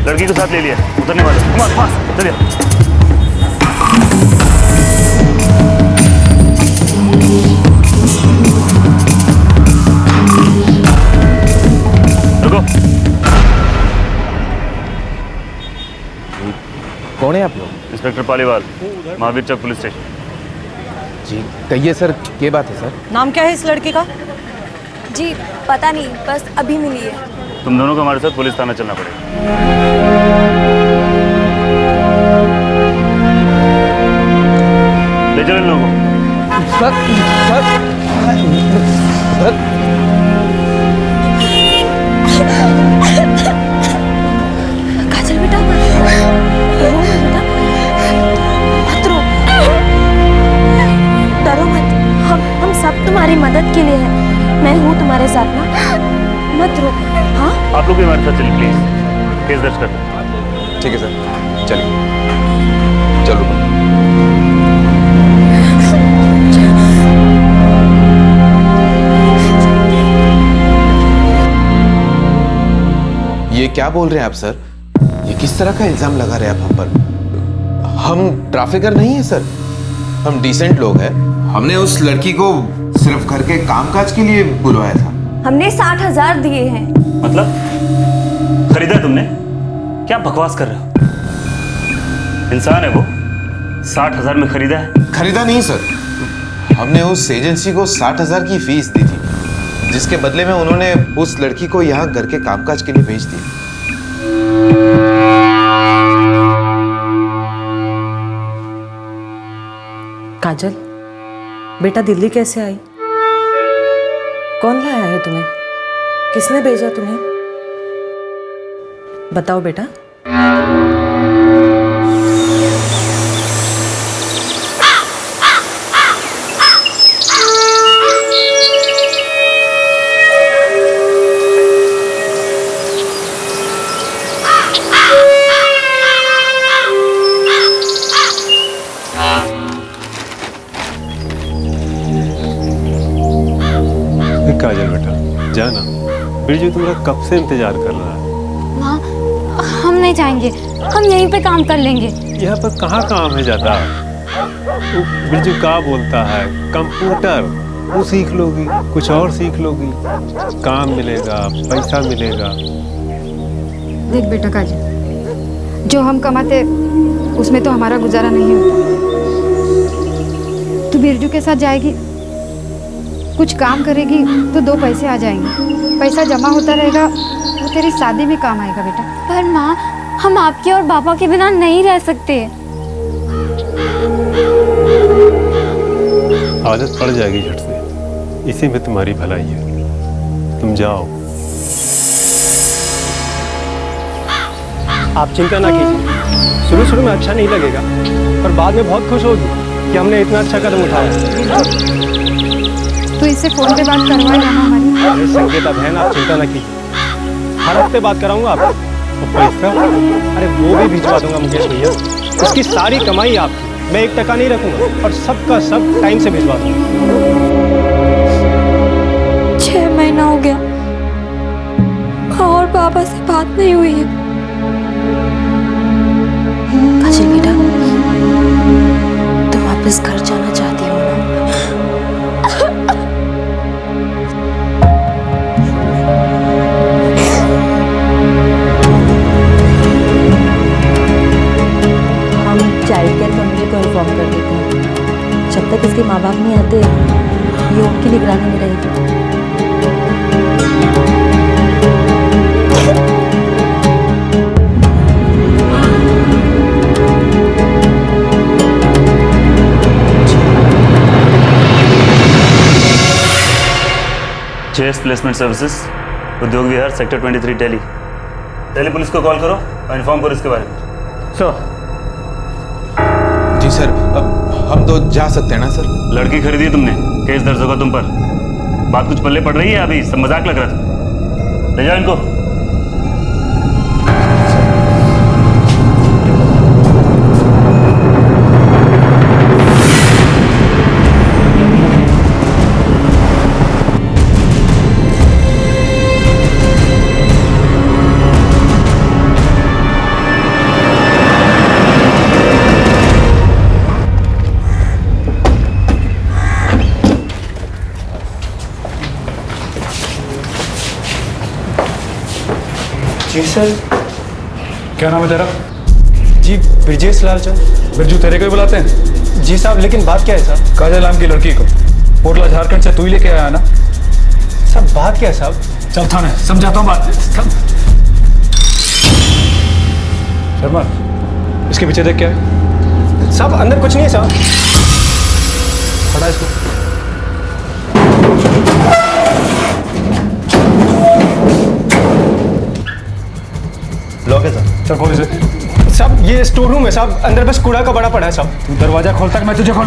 लड़की को साथ ले लिया, उतरने वाले। कम ऑन, फास्ट, चलिए। कौन है आप लोग? इंस्पेक्टर पालीवाल, महावीर चौक पुलिस स्टेशन। जी कहिए सर, क्या बात है सर? नाम क्या है इस लड़की का? जी पता नहीं, बस अभी मिली है। तुम दोनों को हमारे साथ पुलिस थाना चलना पड़ेगा। ले चलो इन लोगों को। काजल बेटा, रो मत बेटा, मत रो, डरो मत। हम सब तुम्हारी मदद के लिए हैं। मैं हूँ तुम्हारे साथ ना, मत रो। हाँ आप लोग भी हमारे साथ चलिए प्लीज, केस दर्ज कर दो। ठीक है सर, चलिए चलो। ये क्या बोल रहे हैं आप सर? ये किस तरह का इल्जाम लगा रहे हैं आप हम पर? हम ट्रैफिकर नहीं है सर, हम डिसेंट लोग हैं। हमने उस लड़की को सिर्फ घर के कामकाज के लिए बुलवाया था। हमने 60,000 दिए हैं। मतलब खरीदा तुमने? क्या बकवास कर रहे हो? इंसान है वो, 60,000 में खरीदा है? खरीदा नहीं सर, हमने उस एजेंसी को 60,000 की फीस दी थी, जिसके बदले में उन्होंने उस लड़की को यहाँ घर के कामकाज के लिए भेज दिया। काजल बेटा, दिल्ली कैसे आई? कौन लाया है तुम्हें? किसने भेजा तुम्हें? बताओ बेटा। काजल बेटा जाना, बिरजू तुम्हारा कब से इंतजार कर रहा है। माँ, हम नहीं जाएंगे, हम यहीं पे काम कर लेंगे। यहाँ पर कहाँ काम है ज़्यादा? बिरजू का बोलता है कंप्यूटर, वो सीख लोगी, कुछ और सीख लोगी, काम मिलेगा, पैसा मिलेगा। देख बेटा काजल, जो हम कमाते उसमें तो हमारा गुजारा नहीं होता। तू बिरजू के साथ जाएगी, कुछ काम करेगी तो 2 पैसे आ जाएंगे, पैसा जमा होता रहेगा, वो तेरी शादी में काम आएगा बेटा। पर माँ, हम आपके और पापा के बिना नहीं रह सकते। आदत पड़ जाएगी झट से, इसी में तुम्हारी भलाई है। तुम जाओ। आप चिंता ना कीजिए, शुरू में अच्छा नहीं लगेगा, पर बाद में बहुत खुश होगी कि हमने इतना अच्छा कदम उठाया। तो इससे फोन पे बात करवाएगा ना हमारी? अरे संकेता बहन, आप चिंता ना कीजिए, हर हफ्ते बात कराऊंगा आपको। और पैसा, अरे वो भी भिजवा दूंगा मुकेश भैया। उसकी सारी कमाई आपकी, मैं 1 टका नहीं रखूंगा, और सबका सब टाइम से भिजवा दूंगा। 6 महीना हो गया और पापा से बात नहीं हुई है। काजल बेटा, तुम वापस घर जाना चाहती हो ना? चाइल्ड केयर फैमिली को इन्फॉर्म कर देते हैं। जब तक इसके माँ बाप नहीं आते, ये उनकी निगरानी में रहेगी। जेएस प्लेसमेंट सर्विसेज, उद्योग विहार, सेक्टर 23, दिल्ली पुलिस को कॉल करो और इन्फॉर्म करो इसके बारे में। सर। जी सर, अब हम तो जा सकते हैं ना सर? लड़की खरीदी तुमने, केस दर्ज होगा तुम पर। बात कुछ पल्ले पड़ रही है? अभी सब मजाक लग रहा था। ले जाओ इनको। जी सर। क्या नाम है तेरा? जी ब्रिजेश लाल चंद। बिरजू तेरे को ही बुलाते हैं? जी साहब, लेकिन बात क्या है साहब? काजल नाम की लड़की को पोटला झारखंड से तू ही लेके आया ना? सब बात क्या है साहब? चल थाने, समझाता हूँ बात। शर्मा, इसके पीछे देख क्या है? साहब अंदर कुछ नहीं है साहब। खड़ा इसको। लॉक है सर। चल खोल इसे। साहब ये स्टोर रूम है साहब, अंदर बस कूड़ा का बड़ा पड़ा है साहब। तू दरवाजा खोलता है, मैं तुझे खोल।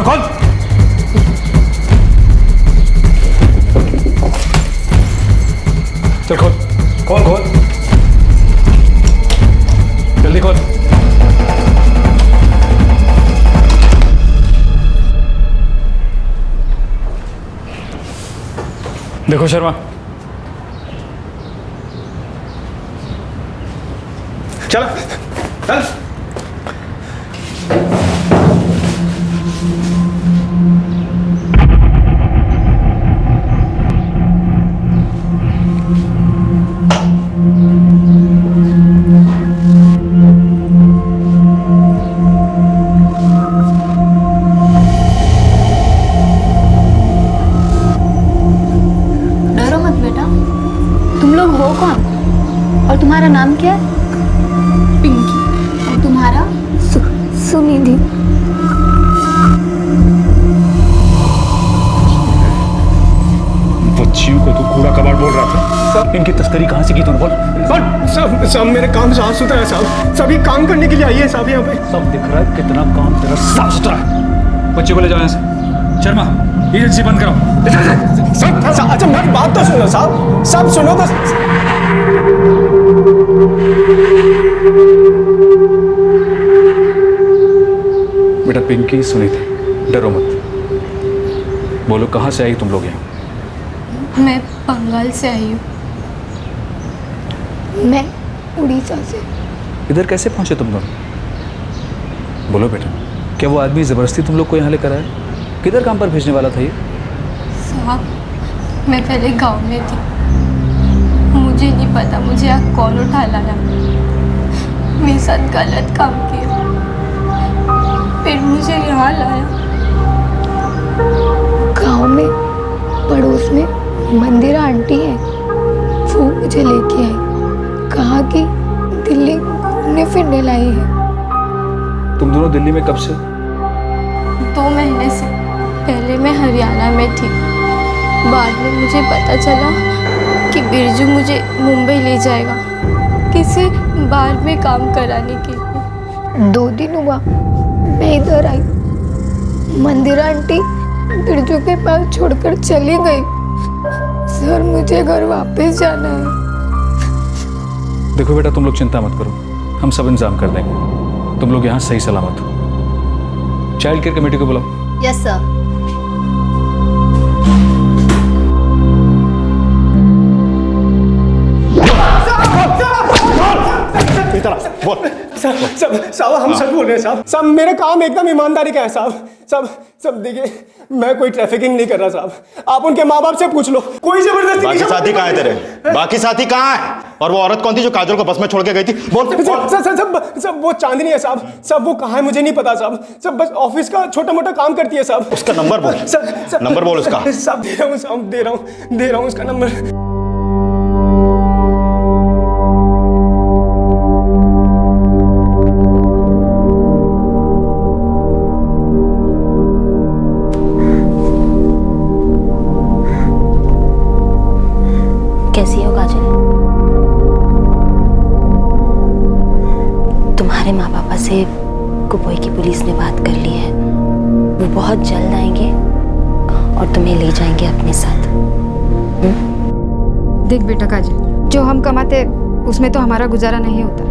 चल खोल। जल्दी खोल। देखो शर्मा, चल। डरो मत बेटा। तुम लोग हो कौन और तुम्हारा नाम क्या है? पिंकी। और तुम्हारा? सुनिधि। बच्चियों को तू कूड़ा कबाड़ बोल रहा था। सब इनकी तस्करी कहाँ से की तूने बोल? सब मेरे काम साफ सुथरा है साहब। सभी काम करने के लिए आई है साहब यहाँ पे। सब दिख रहा है कितना काम तेरा साफ सुथरा है। बच्चे को ले जाओ यहाँ से। शर्मा, एजेंसी बंद कराओ। सब अच्छा मेरी बात तो सुनो साहब। सब सुनो तो। बेटा पिंकी सुनी थी, डरो मत। बोलो कहाँ से आई तुम लोग यहाँ? मैं बंगाल से आई हूँ। मैं उड़ीसा से। इधर कैसे पहुँचे तुम दोनों? बोलो बेटा, क्या वो आदमी ज़बरदस्ती तुम लोग को यहाँ लेकर आया? किधर काम पर भेजने वाला था ये? साहब मैं पहले गांव में थी, मुझे नहीं पता मुझे यहाँ कौन उठा लाया। मेरे साथ गलत काम किया, फिर मुझे यहाँ लाया। गांव में पड़ोस में मंदिरा आंटी है, वो मुझे लेके आई। कहा कि दिल्ली घूमने फिरने लाई है। तुम दोनों दिल्ली में कब से? 2 महीने से। पहले मैं हरियाणा में थी, बाद में मुझे पता चला कि बिरजू मुझे मुंबई ले जाएगा किसी बार में काम कराने के लिए। 2 दिन हुआ मैं इधर आई, मंदिरा आंटी बिरजू के पास छोड़कर चली गई। सर मुझे घर वापस जाना है। देखो बेटा, तुम लोग चिंता मत करो, हम सब इंतजाम कर देंगे। तुम लोग यहाँ सही सलामत हो। चाइल्ड केयर कमेटी को बुलाओ। Yes sir. साहब हम सच बोल रहे हैं साहब। साहब मेरा काम एकदम ईमानदारी का है साहब। सब देखिए, मैं कोई ट्रैफिकिंग नहीं कर रहा साहब। आप उनके माँ बाप से पूछ लो, कोई जबरदस्ती। बाकी साथी कहाँ है तेरे? बाकी साथी कहाँ है? और वो औरत कौन थी जो काजल को बस में छोड़ के गई थी? बोल। सब वो चांदनी है साहब। सब वो कहाँ है मुझे नहीं पता साहब। सब बस ऑफिस का छोटा मोटा काम करती है साहब। उसका नंबर बोल। नंबर बोल उसका। साहब दे रहा हूँ उसका नंबर। कैसी हो काजल? तुम्हारे माँ पापा से कुपोई की पुलिस ने बात कर ली है। वो बहुत जल्द आएंगे और तुम्हें ले जाएंगे अपने साथ। देख बेटा काजल, जो हम कमाते उसमें तो हमारा गुजारा नहीं होता।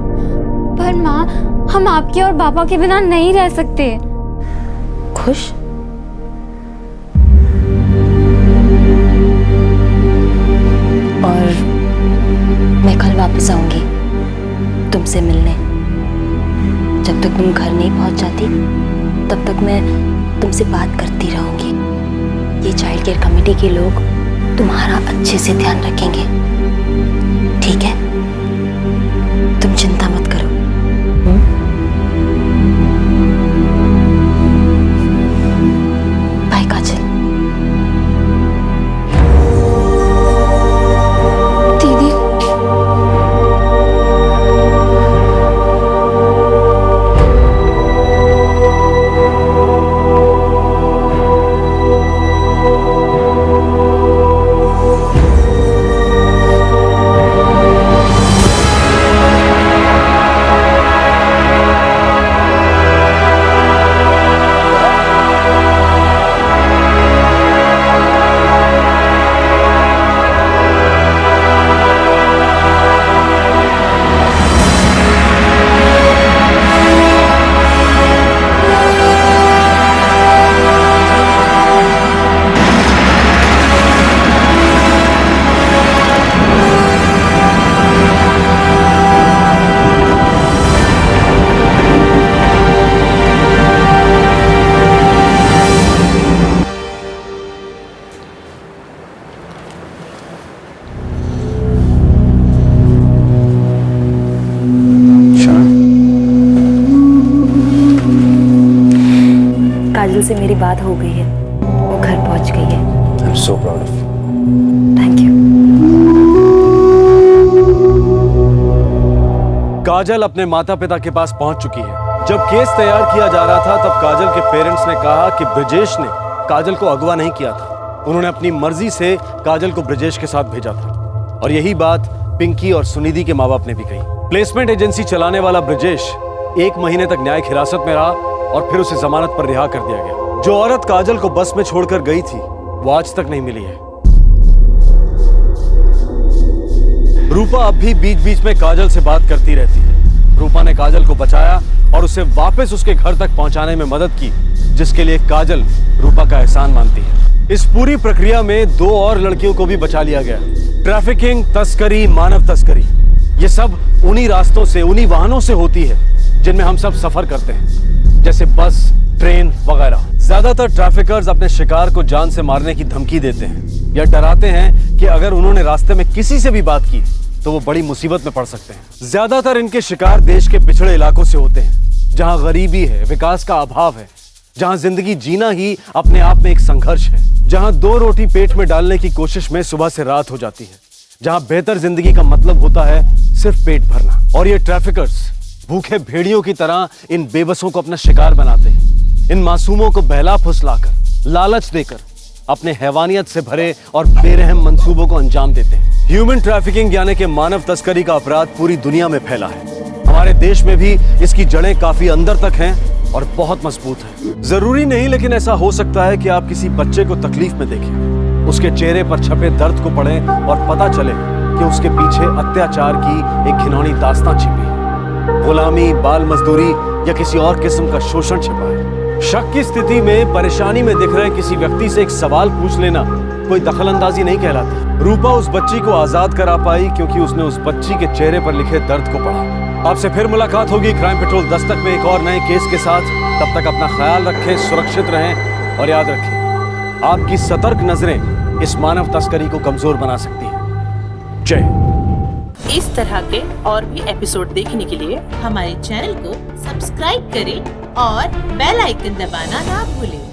पर माँ, हम आपके और पापा के बिना नहीं रह सकते। खुश? और मैं कल वापस आऊंगी तुमसे मिलने। जब तक तुम घर नहीं पहुंच जाती तब तक मैं तुमसे बात करती रहूंगी। ये चाइल्ड केयर कमेटी के लोग तुम्हारा अच्छे से ध्यान रखेंगे, ठीक है? तुम चिंता मत करो। काजल से मेरी बात हो गई है, वो घर पहुंच गई है। I am so proud of you. Thank you. Kajal अपने माता पिता के पास पहुंच चुकी है। जब केस तैयार किया जा रहा था तब काजल के पेरेंट्स ने कहा कि ब्रजेश ने काजल को अगवा नहीं किया था। उन्होंने अपनी मर्जी से काजल को ब्रजेश के साथ भेजा था। और यही बात पिंकी और सुनिधि के माँ बाप ने भी कही। प्लेसमेंट एजेंसी चलाने वाला ब्रजेश 1 महीने तक न्यायिक हिरासत में रहा और फिर उसे जमानत पर रिहा कर दिया गया। जो औरत काजल को बस में छोड़कर गई थी वो आज तक नहीं मिली है। रूपा अब भी बीच बीच में काजल से बात करती रहती है। रूपा ने काजल को बचाया और उसे वापस उसके घर तक पहुंचाने में मदद की, जिसके लिए काजल रूपा का एहसान मानती है। इस पूरी प्रक्रिया में 2 और लड़कियों को भी बचा लिया गया। ट्रैफिकिंग, तस्करी, मानव तस्करी, ये सब उन्हीं रास्तों से, उन्हीं वाहनों से होती है जिनमें हम सब सफर करते हैं, जैसे बस, ट्रेन वगैरह। ज्यादातर ट्रैफिकर्स अपने शिकार को जान से मारने की धमकी देते हैं या डराते हैं कि अगर उन्होंने रास्ते में किसी से भी बात की तो वो बड़ी मुसीबत में पड़ सकते हैं। ज्यादातर इनके शिकार देश के पिछड़े इलाकों से होते हैं, जहां गरीबी है, विकास का अभाव है, जहां जिंदगी जीना ही अपने आप में एक संघर्ष है, जहां 2 रोटी पेट में डालने की कोशिश में सुबह से रात हो जाती है, जहां बेहतर जिंदगी का मतलब होता है सिर्फ पेट भरना। और ये ट्रैफिकर्स भूखे भेड़ियों की तरह इन बेबसों को अपना शिकार बनाते हैं। इन मासूमों को बहला फुसलाकर, लालच देकर अपने हैवानियत से भरे और बेरहम मंसूबों को अंजाम देते हैं। ह्यूमन ट्रैफिकिंग यानी कि मानव तस्करी का अपराध पूरी दुनिया में फैला है। हमारे देश में भी इसकी जड़ें काफी अंदर तक हैं और बहुत मजबूत हैं। जरूरी नहीं, लेकिन ऐसा हो सकता है कि आप किसी बच्चे को तकलीफ में देखें, उसके चेहरे पर छपे दर्द को पढ़ें और पता चले कि उसके पीछे अत्याचार की एक घिनौनी दास्तां छिपी है। गुलामी, बाल मजदूरी या किसी और किस्म का शोषण छिपा है। शक की स्थिति में, परेशानी में दिख रहे किसी व्यक्ति से एक सवाल पूछ लेना कोई दखलंदाजी नहीं कहलाती। रूपा उस बच्ची को आजाद करा पाई क्योंकि उसने उस बच्ची के चेहरे पर लिखे दर्द को पढ़ा। आपसे फिर मुलाकात होगी क्राइम पेट्रोल दस्तक में एक और नए केस के साथ। तब तक अपना ख्याल रखें, सुरक्षित रहें और याद रखें, आपकी सतर्क नजरें इस मानव तस्करी को कमजोर बना सकती हैं। जय। इस तरह के और भी एपिसोड देखने के लिए हमारे चैनल को सब्सक्राइब करें और बेल आइकन दबाना ना भूलें।